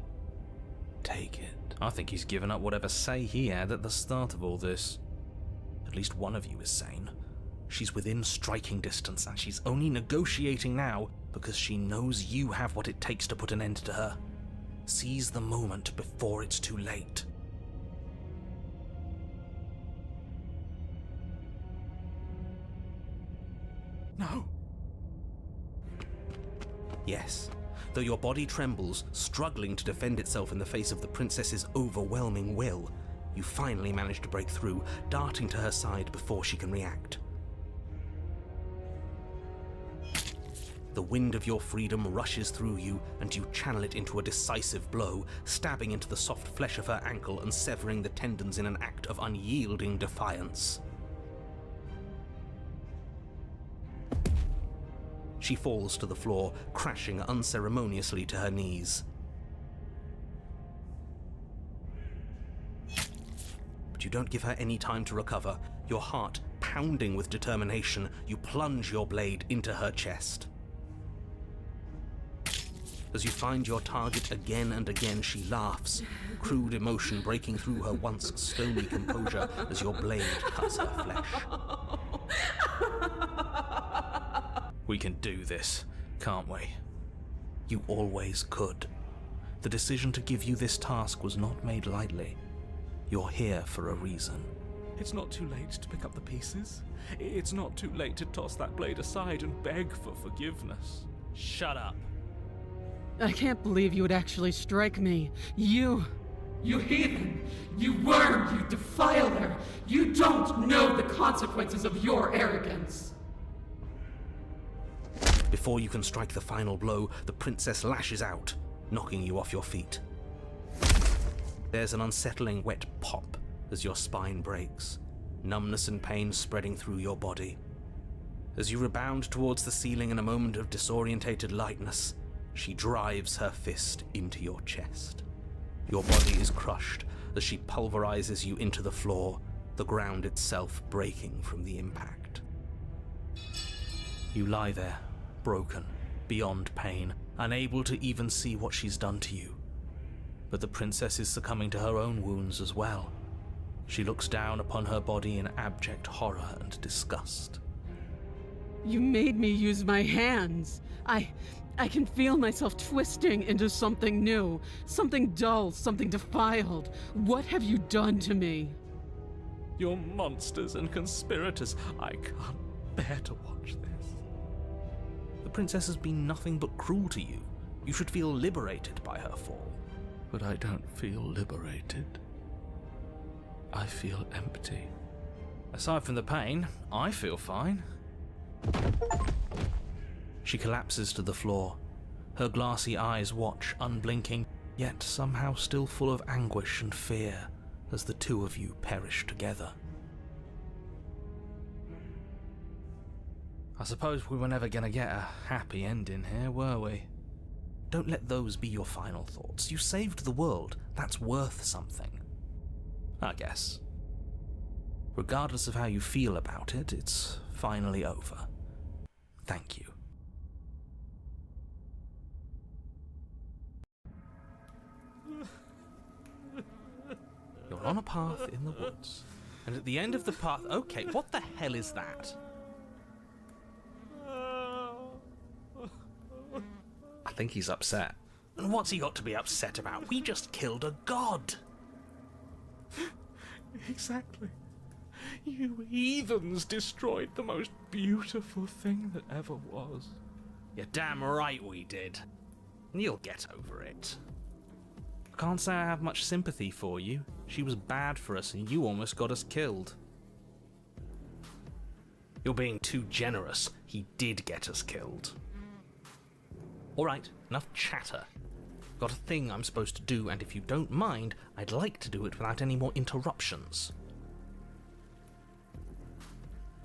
Take it. I think he's given up whatever say he had at the start of all this. At least one of you is sane. She's within striking distance, and she's only negotiating now because she knows you have what it takes to put an end to her. Seize the moment before it's too late. No. Yes, though your body trembles, struggling to defend itself in the face of the princess's overwhelming will, you finally manage to break through, darting to her side before she can react. The wind of your freedom rushes through you, and you channel it into a decisive blow, stabbing into the soft flesh of her ankle and severing the tendons in an act of unyielding defiance. She falls to the floor, crashing unceremoniously to her knees. But you don't give her any time to recover. Your heart pounding with determination, you plunge your blade into her chest. As you find your target again and again, she laughs, crude emotion breaking through her once stony composure as your blade cuts her flesh. We can do this, can't we? You always could. The decision to give you this task was not made lightly. You're here for a reason. It's not too late to pick up the pieces. It's not too late to toss that blade aside and beg for forgiveness. Shut up. I can't believe you would actually strike me. You heathen! You worm! You defiler! You don't know the consequences of your arrogance! Before you can strike the final blow, the princess lashes out, knocking you off your feet. There's an unsettling wet pop as your spine breaks, numbness and pain spreading through your body. As you rebound towards the ceiling in a moment of disorientated lightness, She drives her fist into your chest. Your body is crushed as she pulverizes you into the floor, the ground itself breaking from the impact. You lie there, broken, beyond pain, unable to even see what she's done to you. But the princess is succumbing to her own wounds as well. She looks down upon her body in abject horror and disgust. You made me use my hands. I can feel myself twisting into something new, something dull, something defiled. What have you done to me? You're monsters and conspirators. I can't bear to watch this. The princess has been nothing but cruel to you. You should feel liberated by her fall. But I don't feel liberated. I feel empty. Aside from the pain, I feel fine. She collapses to the floor. Her glassy eyes watch, unblinking, yet somehow still full of anguish and fear, as the two of you perish together. I suppose we were never gonna get a happy ending here, were we? Don't let those be your final thoughts. You saved the world. That's worth something. I guess. Regardless of how you feel about it, it's finally over. Thank you. You're on a path in the woods, and at the end of the path... Okay, what the hell is that? I think he's upset. And what's he got to be upset about? We just killed a god! Exactly. You heathens destroyed the most beautiful thing that ever was. You're damn right we did. You'll get over it. I can't say I have much sympathy for you. She was bad for us and you almost got us killed. You're being too generous. He did get us killed. Alright, enough chatter. Got a thing I'm supposed to do, and if you don't mind, I'd like to do it without any more interruptions.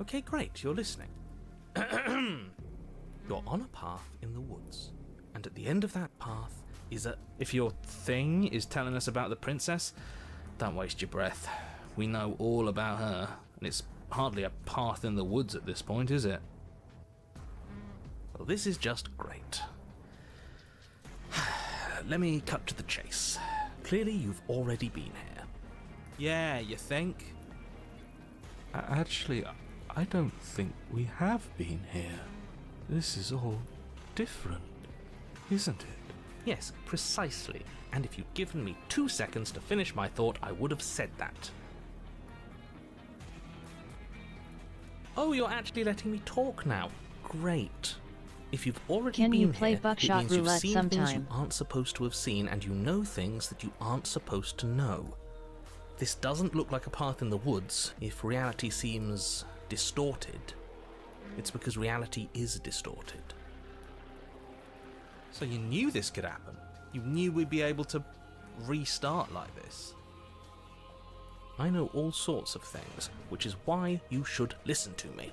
Okay, great, you're listening. You're on a path in the woods, and at the end of that path is a... If your thing is telling us about the princess, don't waste your breath. We know all about her, and it's hardly a path in the woods at this point, is it? Well, this is just great. Let me cut to the chase. Clearly you've already been here. Yeah, you think? Actually, I don't think we have been here. This is all different, isn't it? Yes, precisely. And if you'd given me 2 seconds to finish my thought, I would have said that. Oh, you're actually letting me talk now. Great. If you've already Can been you play here, buckshot it means you've roulette seen things you sometime? aren't supposed to have seen, and you know things that you aren't supposed to know. This doesn't look like a path in the woods. If reality seems distorted, it's because reality is distorted. So you knew this could happen. You knew we'd be able to restart like this. I know all sorts of things, which is why you should listen to me.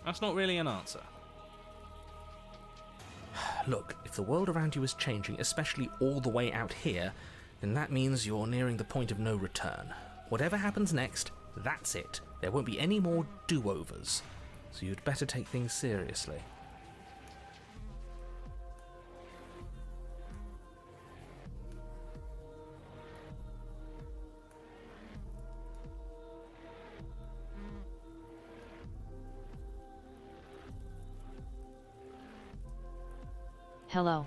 That's not really an answer. Look, if the world around you is changing, especially all the way out here, then that means you're nearing the point of no return. Whatever happens next, that's it. There won't be any more do-overs. So you'd better take things seriously. Hello.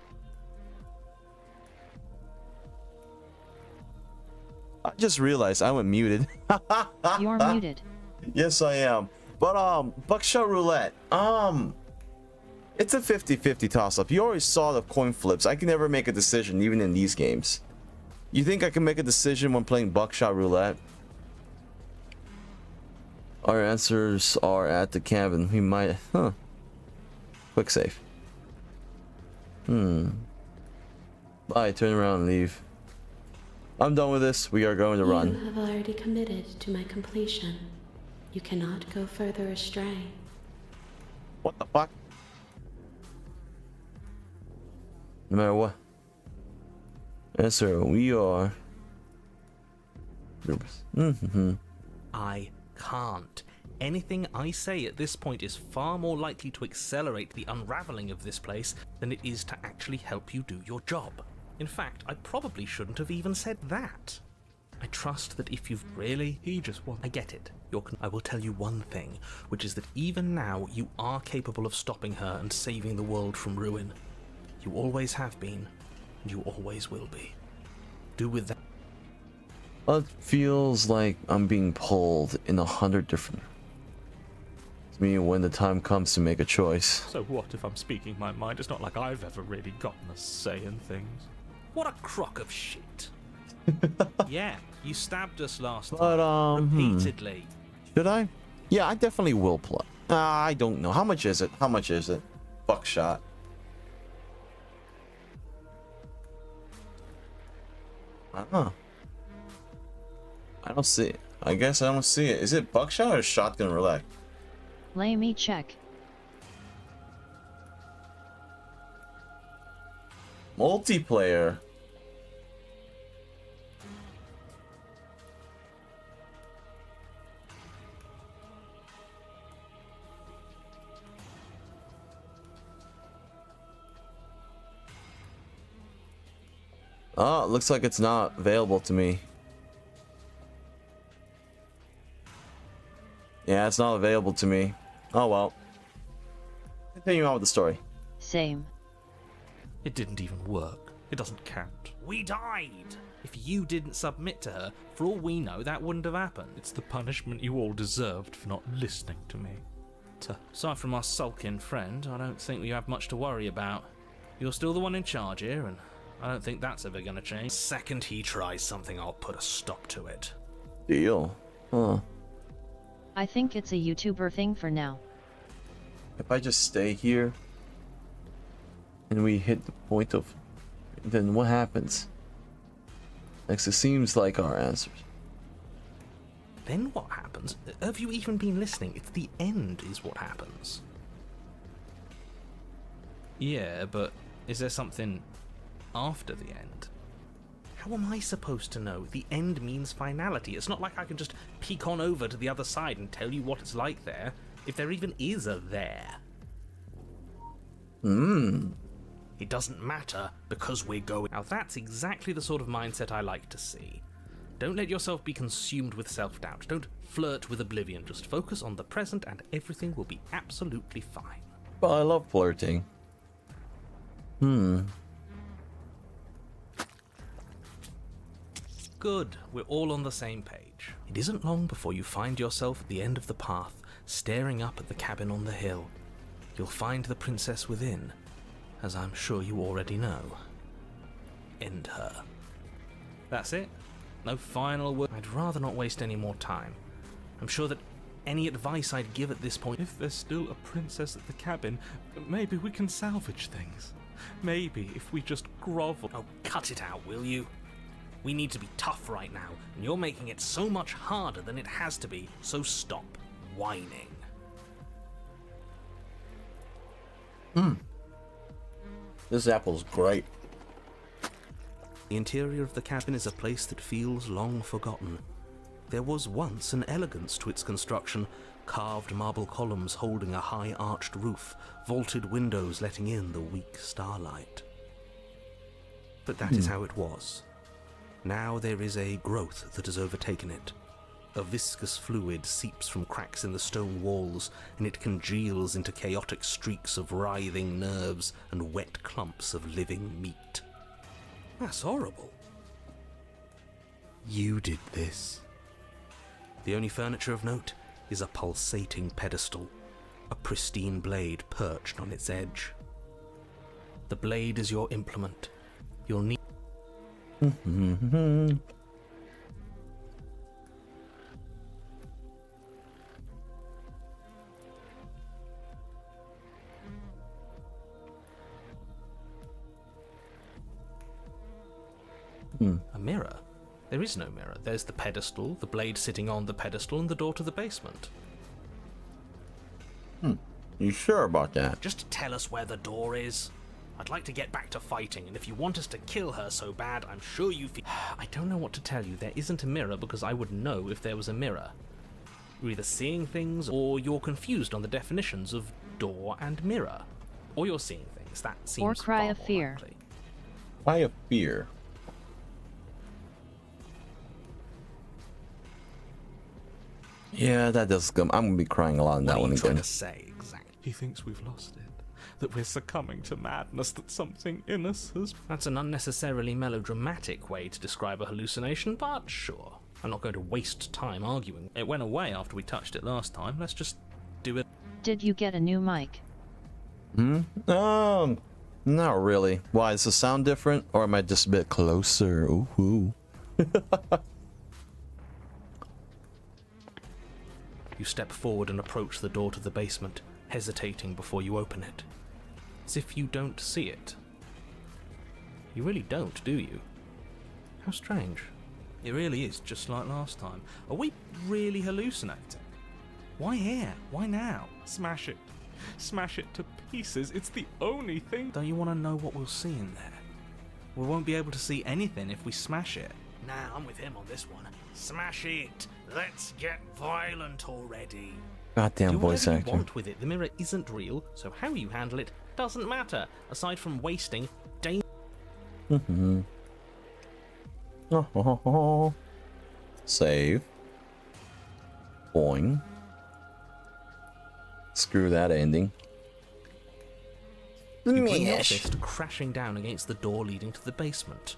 I just realized I went muted. You're muted. Yes, I am. But buckshot roulette. It's a 50-50 toss-up. You already saw the coin flips. I can never make a decision, even in these games. You think I can make a decision when playing buckshot roulette? Our answers are at the cabin. We might... Quick save. Bye, turn around and leave. I'm done with this. We are going to run. You have already committed to my completion. You cannot go further astray. What the fuck? No matter what. Yes, sir. We are. I can't. Anything I say at this point is far more likely to accelerate the unraveling of this place than it is to actually help you do your job. In fact, I probably shouldn't have even said that. I trust that if you've really... He just wants... I get it. I will tell you one thing, which is that even now you are capable of stopping her and saving the world from ruin. You always have been, and you always will be. Do with that... It feels like I'm being pulled in 100 different... It's me when the time comes to make a choice. So what if I'm speaking my mind? It's not like I've ever really gotten a say in things. What a crock of shit. Yeah, you stabbed us last But, time. Repeatedly. Should I? Yeah, I definitely will play. I don't know. How much is it? How much is it? Buckshot. I don't see it. I guess I don't see it. Is it buckshot or shotgun roulette? Let me check. Multiplayer. Oh, it looks like it's not available to me. Yeah, it's not available to me. Oh well. Continue on with the story. Same. It didn't even work. It doesn't count. We died! If you didn't submit to her, for all we know, that wouldn't have happened. It's the punishment you all deserved for not listening to me. Aside from our sulking friend, I don't think we have much to worry about. You're still the one in charge here, and I don't think that's ever gonna change. The second he tries something, I'll put a stop to it. Deal. Huh. I think it's a YouTuber thing for now. If I just stay here and we hit the point of, then what happens? Next, it seems like our answers. Then what happens? Have you even been listening? It's the end is what happens. Yeah, but is there something after the end? How am I supposed to know? The end means finality. It's not like I can just peek on over to the other side and tell you what it's like there, if there even is a there. It doesn't matter because we're going. Now that's exactly the sort of mindset I like to see. Don't let yourself be consumed with self-doubt. Don't flirt with oblivion. Just focus on the present and everything will be absolutely fine. But I love flirting. Good, we're all on the same page. It isn't long before you find yourself at the end of the path, staring up at the cabin on the hill. You'll find the princess within, as I'm sure you already know. End her. That's it? No final word? I'd rather not waste any more time. I'm sure that any advice I'd give at this point... If there's still a princess at the cabin, maybe we can salvage things. Maybe if we just grovel... Oh, cut it out, will you? We need to be tough right now, and you're making it so much harder than it has to be, so stop whining. This apple's great. The interior of the cabin is a place that feels long forgotten. There was once an elegance to its construction, carved marble columns holding a high arched roof, vaulted windows letting in the weak starlight. But that is how it was. Now there is a growth that has overtaken it. A viscous fluid seeps from cracks in the stone walls, and it congeals into chaotic streaks of writhing nerves and wet clumps of living meat. That's horrible. You did this. The only furniture of note is a pulsating pedestal, a pristine blade perched on its edge. The blade is your implement. You'll need... A mirror? There is no mirror. There's the pedestal, the blade sitting on the pedestal, and the door to the basement. You sure about that? Just tell us where the door is. I'd like to get back to fighting, and if you want us to kill her so bad, I'm sure you feel... I don't know what to tell you. There isn't a mirror because I would know if there was a mirror. You're either seeing things, or you're confused on the definitions of door and mirror. Or you're seeing things. That seems Or cry far of more fear. likely. Cry of fear. Yeah, that does come. I'm gonna be crying a lot in that one What are you trying again. to say, exactly? He thinks we've lost it. That we're succumbing to madness, that something in us has... That's an unnecessarily melodramatic way to describe a hallucination, but sure. I'm not going to waste time arguing. It went away after we touched it last time. Let's just do it. Did you get a new mic? Not really. Why, is the sound different? Or am I just a bit closer? Ooh. You step forward and approach the door to the basement, hesitating before you open it. As if you don't see it. You really don't, do you? How strange. It really is just like last time. Are we really hallucinating? Why here? Why now? Smash it. Smash it to pieces. It's the only thing... Don't you want to know what we'll see in there? We won't be able to see anything if we smash it. Nah, I'm with him on this one. Smash it! Let's get violent already. Goddamn Do voice whatever you actor. want with it. The mirror isn't real, so how you handle it doesn't matter, aside from wasting Save. Boing. Screw that ending. You bring your fist crashing down against the door leading to the basement.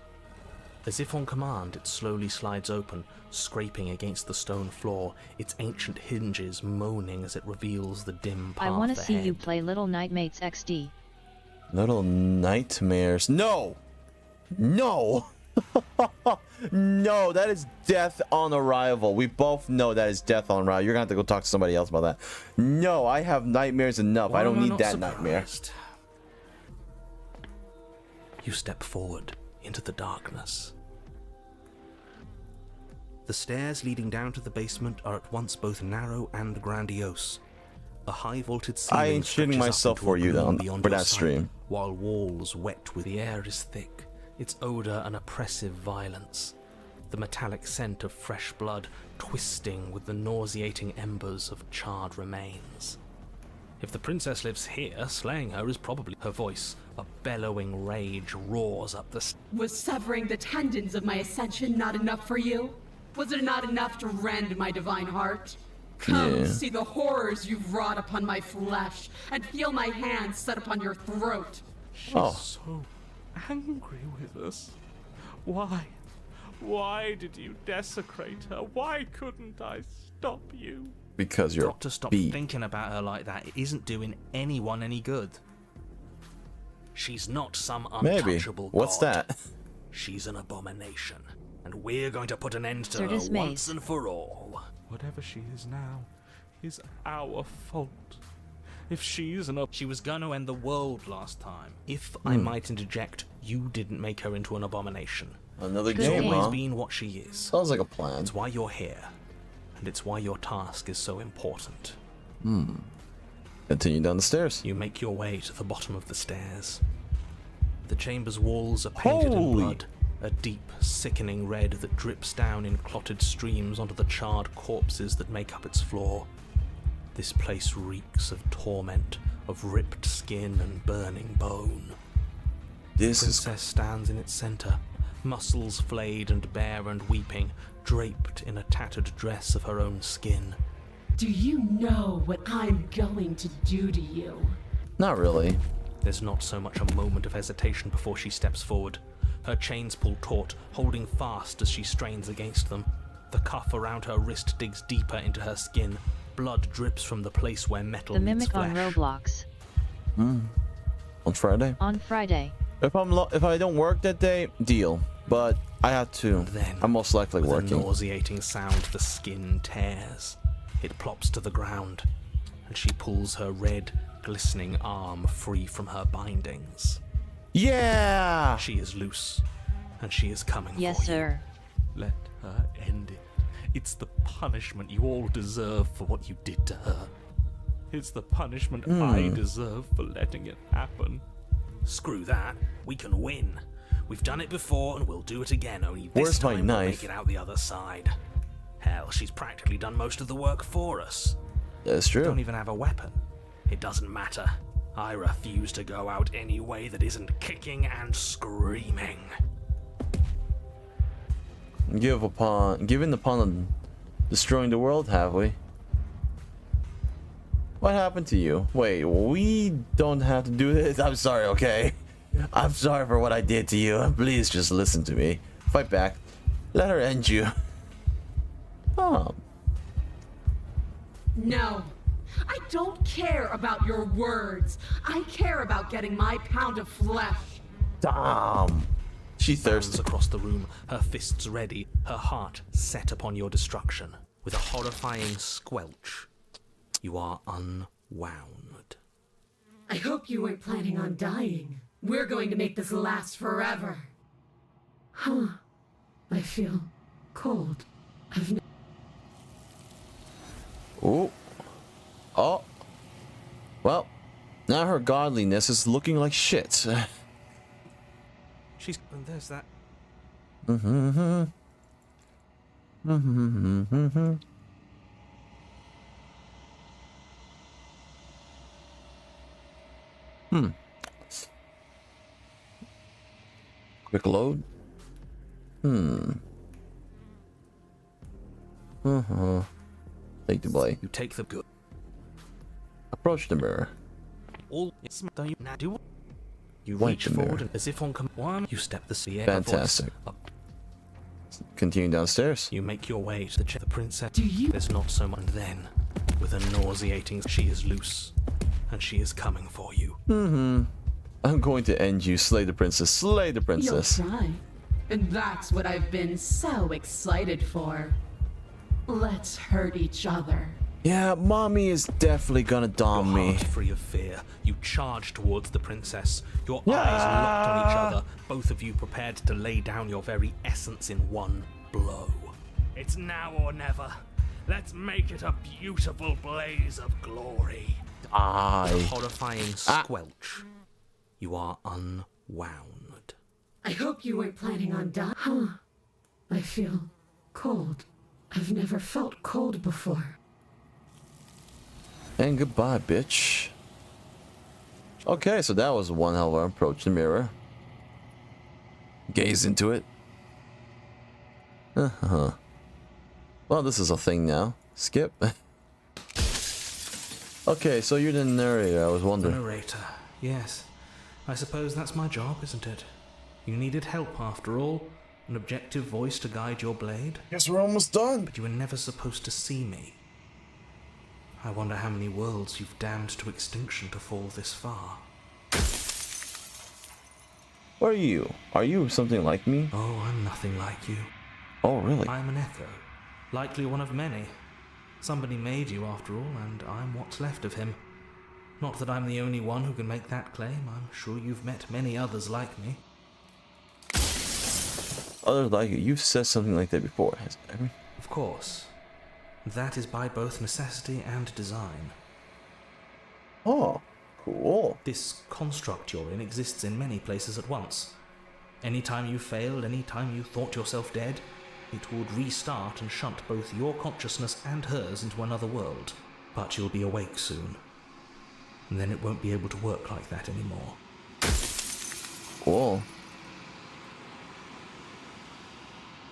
As if on command, it slowly slides open, scraping against the stone floor, its ancient hinges moaning as it reveals the dim path I want to see ahead. you play Little Nightmates XD. Little nightmares. No! No! No, that is death on arrival. We both know that is death on arrival. You're gonna have to go talk to somebody else about that. No, I have nightmares enough. Why I don't am need not that nightmare. surprised? You step forward into the darkness. The stairs leading down to the basement are at once both narrow and grandiose. A high vaulted ceiling I ain't shitting stretches up myself into for a you gloom then, beyond for your that sight, stream. while walls wet with the air is thick, its odor an oppressive violence. The metallic scent of fresh blood twisting with the nauseating embers of charred remains. If the princess lives here, slaying her is probably... Her voice, a bellowing rage, roars up the... Was severing the tendons of my ascension not enough for you? Was it not enough to rend my divine heart? Come, Yeah. see the horrors you've wrought upon my flesh, and feel my hands set upon your throat. She's Oh. so angry with us. Why? Why did you desecrate her? Why couldn't I stop you? Because you're Got to stop beat. thinking about her like that. It isn't doing anyone any good. She's not some Maybe. untouchable What's god. that? She's an abomination, and we're going to put an end to Sir her dismayed. once and for all. Whatever she is now is our fault. If she's an... She was going to end the world last time. If I might interject, you didn't make her into an abomination. Another Good She's game, game. always huh? been what she is. Sounds like a plan. It's why you're here, and it's why your task is so important. Continue down the stairs. You make your way to the bottom of the stairs. The chamber's walls are painted in Holy. blood, a deep, sickening red that drips down in clotted streams onto the charred corpses that make up its floor. This place reeks of torment, of ripped skin and burning bone. This is Princess stands in its center, muscles flayed and bare and weeping, draped in a tattered dress of her own skin. Do you know what I'm going to do to you? not really. There's not so much a moment of hesitation before she steps forward. Her chains pull taut, holding fast as she strains against them. The cuff around her wrist digs deeper into her skin. Blood drips from the place where metal The meets Mimic on flesh. Roblox. On Friday. On Friday. If I don't work that day, deal. But I have to. Then, I'm most likely with working. a nauseating sound, the skin tears. It plops to the ground, and she pulls her red, glistening arm free from her bindings. Yeah. She is loose, and she is coming Yes, for you. sir. Let her end it. It's the punishment you all deserve for what you did to her. It's the punishment I deserve for letting it happen. Screw that. We can win. We've done it before and we'll do it again, only this Where's my time we'll knife? make it out the other side. Hell, she's practically done most of the work for us. That's true. Don't even have a weapon. It doesn't matter. I refuse to go out any way that isn't kicking and screaming. Given upon destroying the world, have we? What happened to you? Wait, we don't have to do this? I'm sorry, okay? I'm sorry for what I did to you. Please just listen to me. Fight back. Let her end you. Oh. No. I don't care about your words. I care about getting my pound of flesh. Damn. She Bounds thirsty. across the room, her fists ready, her heart set upon your destruction. With a horrifying squelch, you are unwound. I hope you weren't planning on dying. We're going to make this last forever. Huh. I feel cold. Oh. Oh. Well, now her godliness is looking like shit. She's... there's that... Quick load. Take the blade. You take the good. Approach the mirror. All... don't you now do... You Wipe reach the mirror. forward and as if on one, you step the sea. Fantastic. Continue downstairs. You make your way to the princess. There's not so much. And then, with a nauseating, she is loose, and she is coming for you. I'm going to end you. Slay the princess. Slay the princess. You'll try. And that's what I've been so excited for. Let's hurt each other. Yeah, mommy is definitely gonna dom Your me. heart free of fear, you charge towards the princess. Your eyes locked on each other, both of you prepared to lay down your very essence in one blow. It's now or never. Let's make it a beautiful blaze of glory. With a horrifying squelch, you are unwound. I hope you weren't planning on dying. Huh. I feel cold. I've never felt cold before. And goodbye, bitch. Okay, so that was one hell of an approach the mirror. Gaze into it. Well, this is a thing now. Skip. Okay, so you're the narrator, I was The wondering. narrator, yes. I suppose that's my job, isn't it? You needed help after all. An objective voice to guide your blade. Guess we're almost done. But you were never supposed to see me. I wonder how many worlds you've damned to extinction to fall this far. What are you? Are you something like me? Oh, I'm nothing like you. Oh, really? I'm an echo. Likely one of many. Somebody made you after all, and I'm what's left of him. Not that I'm the only one who can make that claim. I'm sure you've met many others like me. Others like you. You've said something like that before, has it? Of course. That is by both necessity and design. Oh, cool. This construct you're in exists in many places at once. Anytime you failed, anytime you thought yourself dead, it would restart and shunt both your consciousness and hers into another world. But you'll be awake soon. And then it won't be able to work like that anymore. Cool.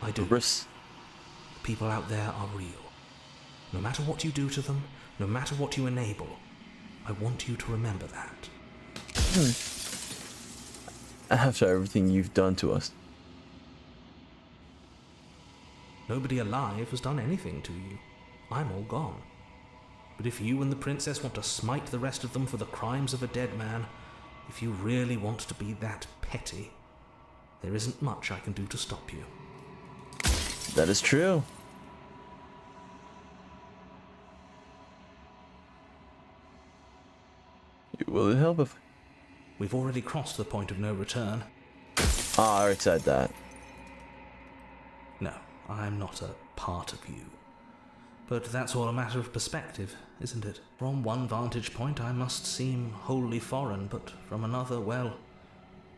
I do. Risk. The people out there are real. No matter what you do to them, no matter what you enable, I want you to remember that. After everything you've done to us. Nobody alive has done anything to you. I'm all gone. But if you and the princess want to smite the rest of them for the crimes of a dead man, if you really want to be that petty, there isn't much I can do to stop you. That is true. Will it help if... We've already crossed the point of no return. Ah, I already said that. No, I'm not a part of you. But that's all a matter of perspective, isn't it? From one vantage point I must seem wholly foreign, but from another, well,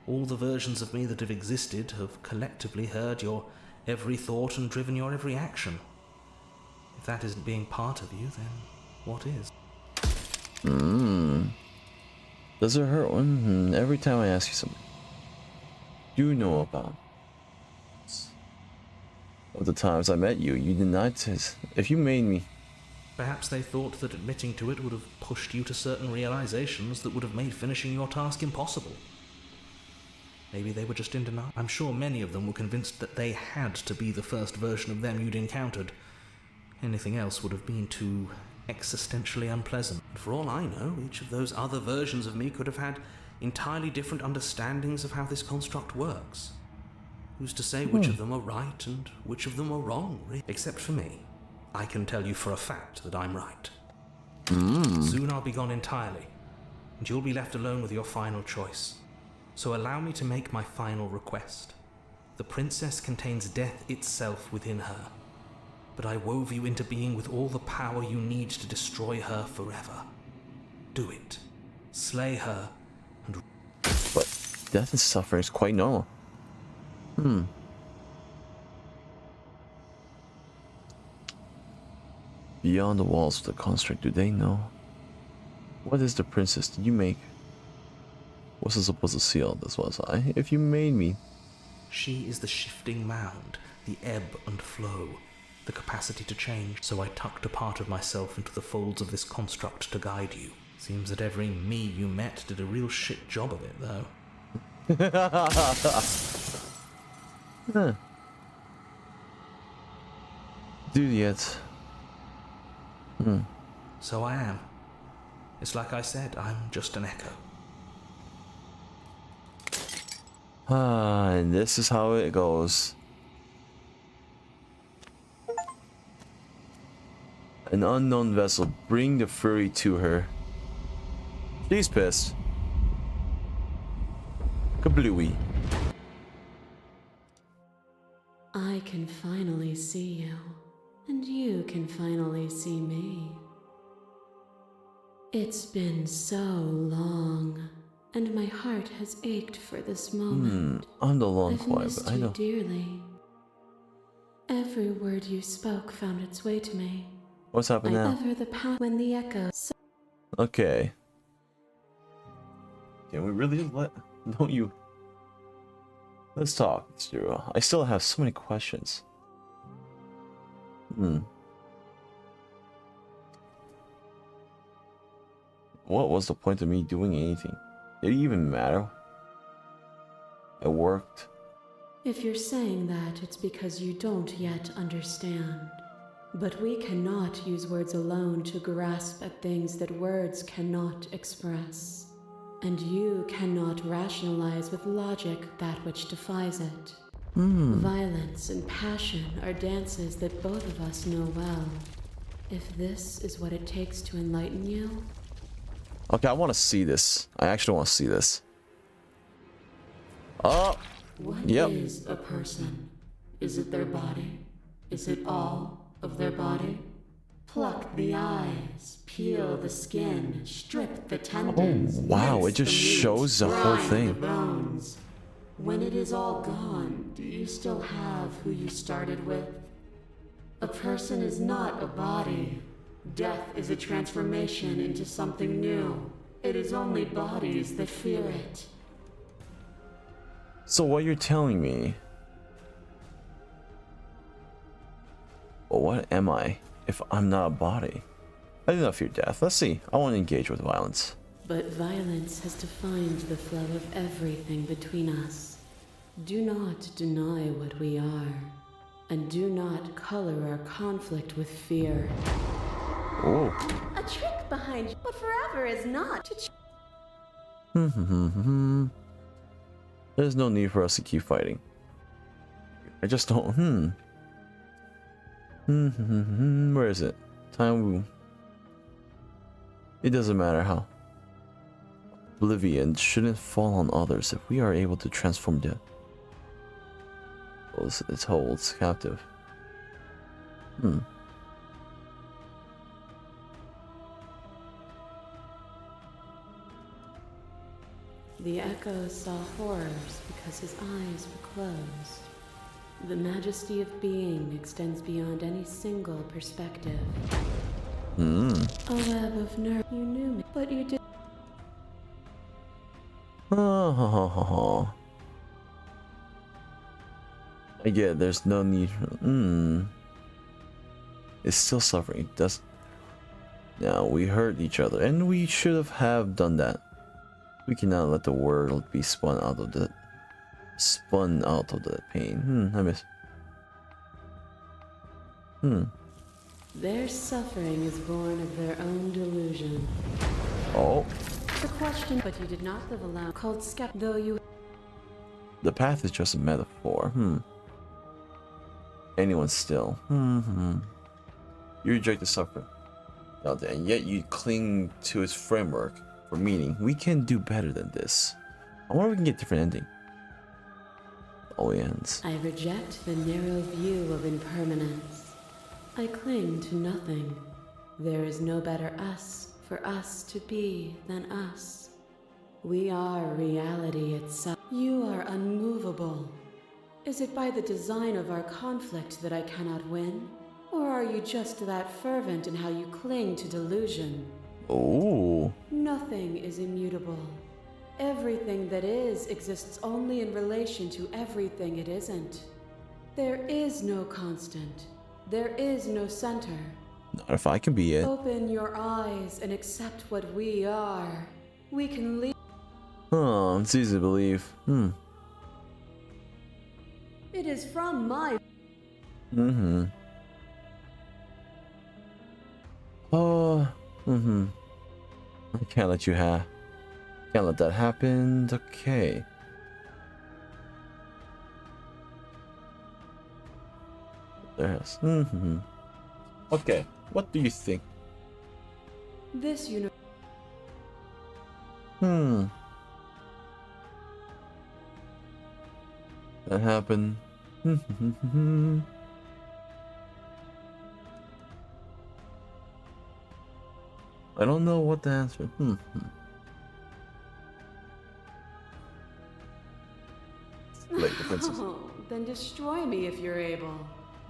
All the versions of me that have existed have collectively heard your every thought and driven your every action. If that isn't being part of you, then what is? Does it hurt when every time I ask you something you know about? Of the times I met you, you denied this. If you made me... Perhaps they thought that admitting to it would have pushed you to certain realizations that would have made finishing your task impossible. Maybe they were just in denial. I'm sure many of them were convinced that they had to be the first version of them you'd encountered. Anything else would have been too existentially unpleasant. For all I know, each of those other versions of me could have had entirely different understandings of how this construct works. Who's to say which of them are right and which of them are wrong, really? Except for me. I can tell you for a fact that I'm right. Soon I'll be gone entirely, and you'll be left alone with your final choice. So allow me to make my final request. The princess contains death itself within her, but I wove you into being with all the power you need to destroy her forever. Do it. Slay her, and... But death and suffering is quite normal. Beyond the walls of the construct, do they know? What is the princess did you make? What's it supposed to seal? This was I. If you made me. She is the shifting mound, the ebb and flow, the capacity to change. So I tucked a part of myself into the folds of this construct to guide you. Seems that every me you met did a real shit job of it, though. Huh. Dude, yet. So I am. It's like I said, I'm just an echo. And this is how it goes. An unknown vessel. Bring the fury to her. She's pissed. Kablooey. I can finally see you, and you can finally see me. It's been so long, and my heart has ached for this moment. I'm the long I've quiet, missed but I you know. dearly. Every word you spoke found its way to me. What's happening now? Ever the power when the echoes. Okay. Can we really let... Don't you... Let's talk, Zero. I still have so many questions. What was the point of me doing anything? Did it even matter? It worked. If you're saying that, it's because you don't yet understand. But we cannot use words alone to grasp at things that words cannot express. And you cannot rationalize with logic that which defies it. Violence and passion are dances that both of us know well. If this is what it takes to enlighten you... Okay, I want to see this. I actually want to see this. Oh! What Yep. is a person? Is it their body? Is it all of their body? Pluck the eyes, peel the skin, strip the tendons. Oh, wow, rinse it just the meat, shows the whole grind thing. the bones. When it is all gone, do you still have who you started with? A person is not a body. Death is a transformation into something new. It is only bodies that fear it. So what you're telling me... Well, what am I if I'm not a body? I do not fear death. Let's see. I want to engage with violence. But violence has defined the flow of everything between us. Do not deny what we are, and do not color our conflict with fear. Oh. A trick behind you, but forever is not. There's no need for us to keep fighting. I just don't... Where is it? Time... It doesn't matter how. Oblivion shouldn't fall on others if we are able to transform death. Well, it holds captive. The echo saw horrors because his eyes were closed. The majesty of being extends beyond any single perspective. A web of nerve. You knew me, but you did. I get there's no need. It's still suffering. Does now we hurt each other, and we should have done that. We cannot let the world be spun out of the pain. I miss. Their suffering is born of their own delusion. Oh. The question, but you did not live alone. Called skeptic, though you. The path is just a metaphor. Anyone still. You reject the suffering, and yet you cling to its framework for meaning. We can do better than this. I wonder if we can get a different ending. Oh, it ends. I reject the narrow view of impermanence. I cling to nothing. There is no better us for us to be than us. We are reality itself. You are unmovable. Is it by the design of our conflict that I cannot win? Or are you just that fervent in how you cling to delusion? Oh. Nothing is immutable. Everything that is exists only in relation to everything it isn't. There is no constant. There is no center. Not if I can be it. Open your eyes and accept what we are. We can leave. Oh, it's easy to believe. It is from my. Oh. I can't let you can't let that happen. Okay. There's. Okay. What do you think? This universe. That happened. I don't know what to answer. Like the princess. Oh, then destroy me if you're able.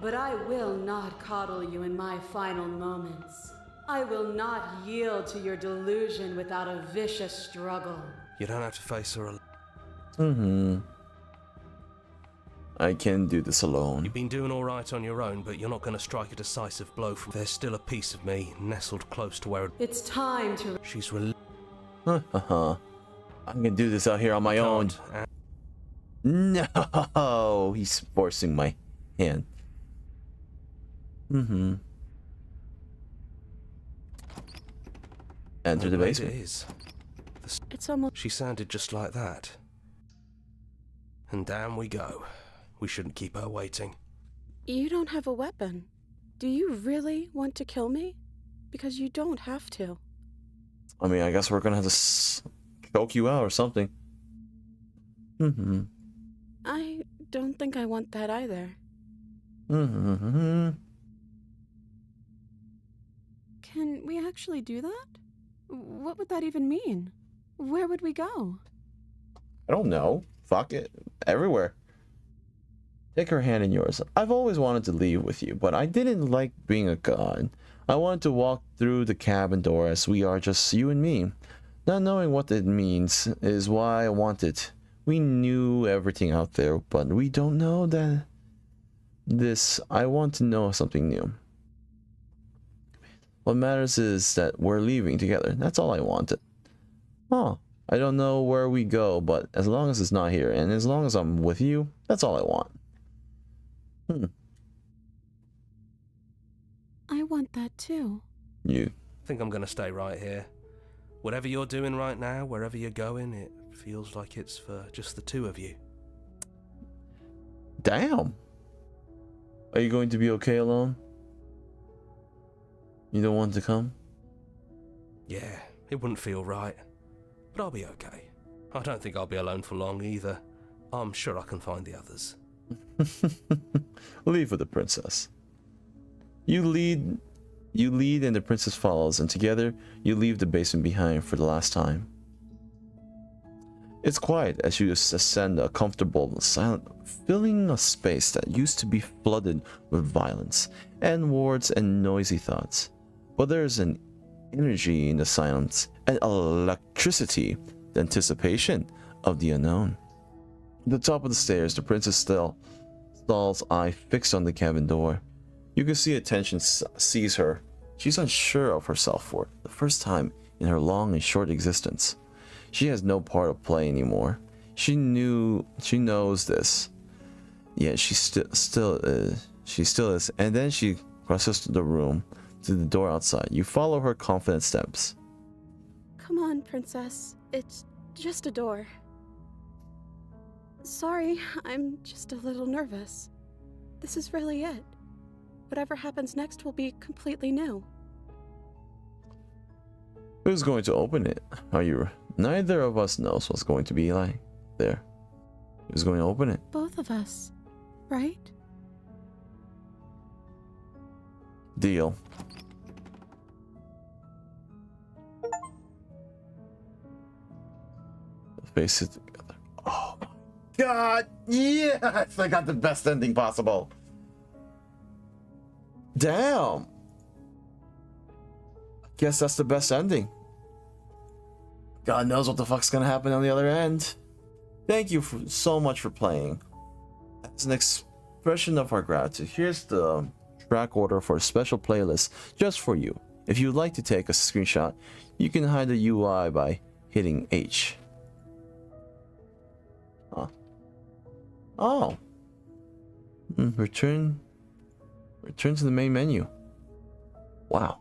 But I will not coddle you in my final moments. I will not yield to your delusion without a vicious struggle. You don't have to face her alone. I can do this alone. You've been doing all right on your own, but you're not going to strike a decisive blow from. There's still a piece of me nestled close to where it's time to. She's I'm gonna do this out here on my own. No, he's forcing my hand. Enter the basement. It is. It's almost. She sounded just like that. And down we go. We shouldn't keep her waiting. You don't have a weapon. Do you really want to kill me? Because you don't have to. I mean, I guess we're gonna have to choke you out or something. I don't think I want that either. Can we actually do that? What would that even mean? Where would we go? I don't know. Fuck it. Everywhere. Take her hand in yours. I've always wanted to leave with you, but I didn't like being a god. I wanted to walk through the cabin door as we are just you and me. Not knowing what it means is why I want it. We knew everything out there, but we don't know that I want to know something new. What matters is that we're leaving together. That's all I wanted. I don't know where we go, but as long as it's not here, and as long as I'm with you, that's all I want. I want that too. You. I think I'm going to stay right here. Whatever you're doing right now, wherever you're going, it feels like it's for just the two of you. Damn. Are you going to be okay alone? You don't want to come? Yeah, it wouldn't feel right. But I'll be okay. I don't think I'll be alone for long either. I'm sure I can find the others. Leave with the princess. You lead and the princess follows, and together you leave the basement behind for the last time. It's quiet as you ascend a comfortable, silent, filling a space that used to be flooded with violence and words and noisy thoughts. But there's an energy in the silence, an electricity, the anticipation of the unknown. At the top of the stairs, the princess stalls eye fixed on the cabin door. You can see attention sees her. She's unsure of herself for the first time in her long and short existence. She has no part of play anymore. She knows this. Yet she still is. And then she crosses the room to the door outside. You follow her confident steps. Come on, princess. It's just a door. Sorry, I'm just a little nervous. This is really it. Whatever happens next will be completely new. Who's going to open it? Are you? Neither of us knows what's going to be like there. Who's going to open it? Both of us, right? Deal. Face it together. Oh my god! Yes! I got the best ending possible. Damn! Guess that's the best ending. God knows what the fuck's gonna happen on the other end. Thank you so much for playing. As an expression of our gratitude, here's the track order for a special playlist just for you. If you'd like to take a screenshot, you can hide the UI by hitting H. Huh. Oh. Return to the main menu. Wow.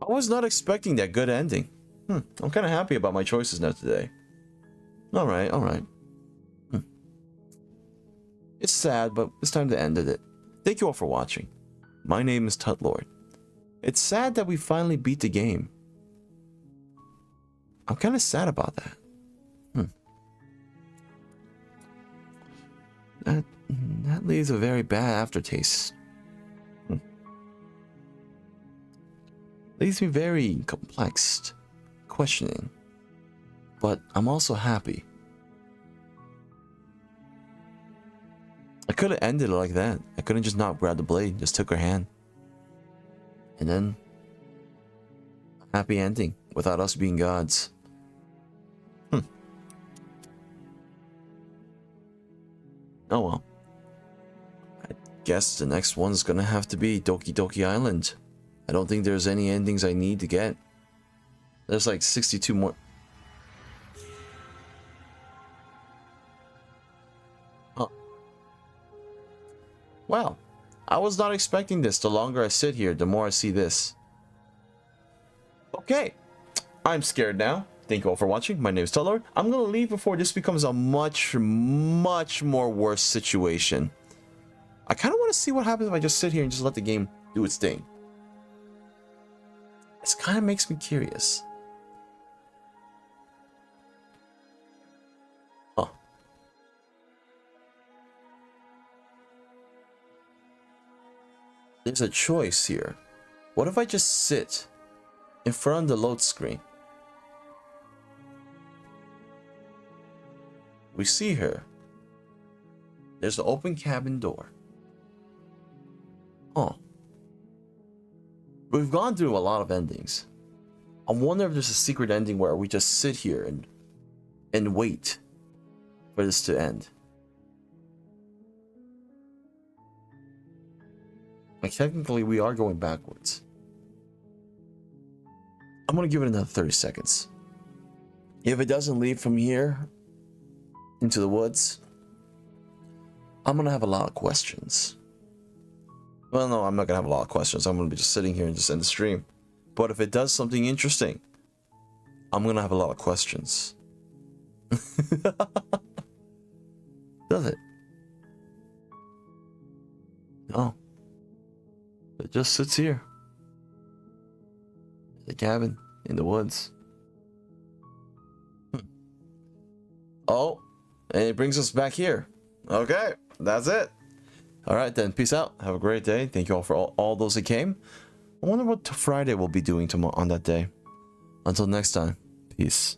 I was not expecting that good ending. I'm kind of happy about my choices now today. Alright. It's sad, but it's time to end it. Thank you all for watching. My name is Tutlord. It's sad that we finally beat the game. I'm kind of sad about that. That leaves a very bad aftertaste. Leaves me very complexed, questioning. But I'm also happy. I could have ended it like that. I couldn't just not grab the blade, just took her hand. And then, happy ending without us being gods. Oh well. I guess the next one's gonna have to be Doki Doki Island. I don't think there's any endings I need to get. There's like 62 more. Huh. Wow. I was not expecting this. The longer I sit here, the more I see this. Okay. I'm scared now. Thank you all for watching. My name is Tutlord. I'm going to leave before this becomes a much more worse situation. I kind of want to see what happens if I just sit here and just let the game do its thing. This kind of makes me curious. Huh. There's a choice here. What if I just sit in front of the load screen? We see her. There's the open cabin door. Oh. We've gone through a lot of endings. I wonder if there's a secret ending where we just sit here and wait for this to end. Like, technically, we are going backwards. I'm gonna give it another 30 seconds. If it doesn't leave from here into the woods, I'm gonna have a lot of questions. Well, no, I'm not gonna have a lot of questions. I'm gonna be just sitting here and just end the stream. But if it does something interesting, I'm gonna have a lot of questions. Does it? No. It just sits here. The cabin in the woods. Oh. And it brings us back here. Okay, that's it. All right, then. Peace out. Have a great day. Thank you all for all those that came. I wonder what Friday we'll be doing tomorrow on that day. Until next time, peace.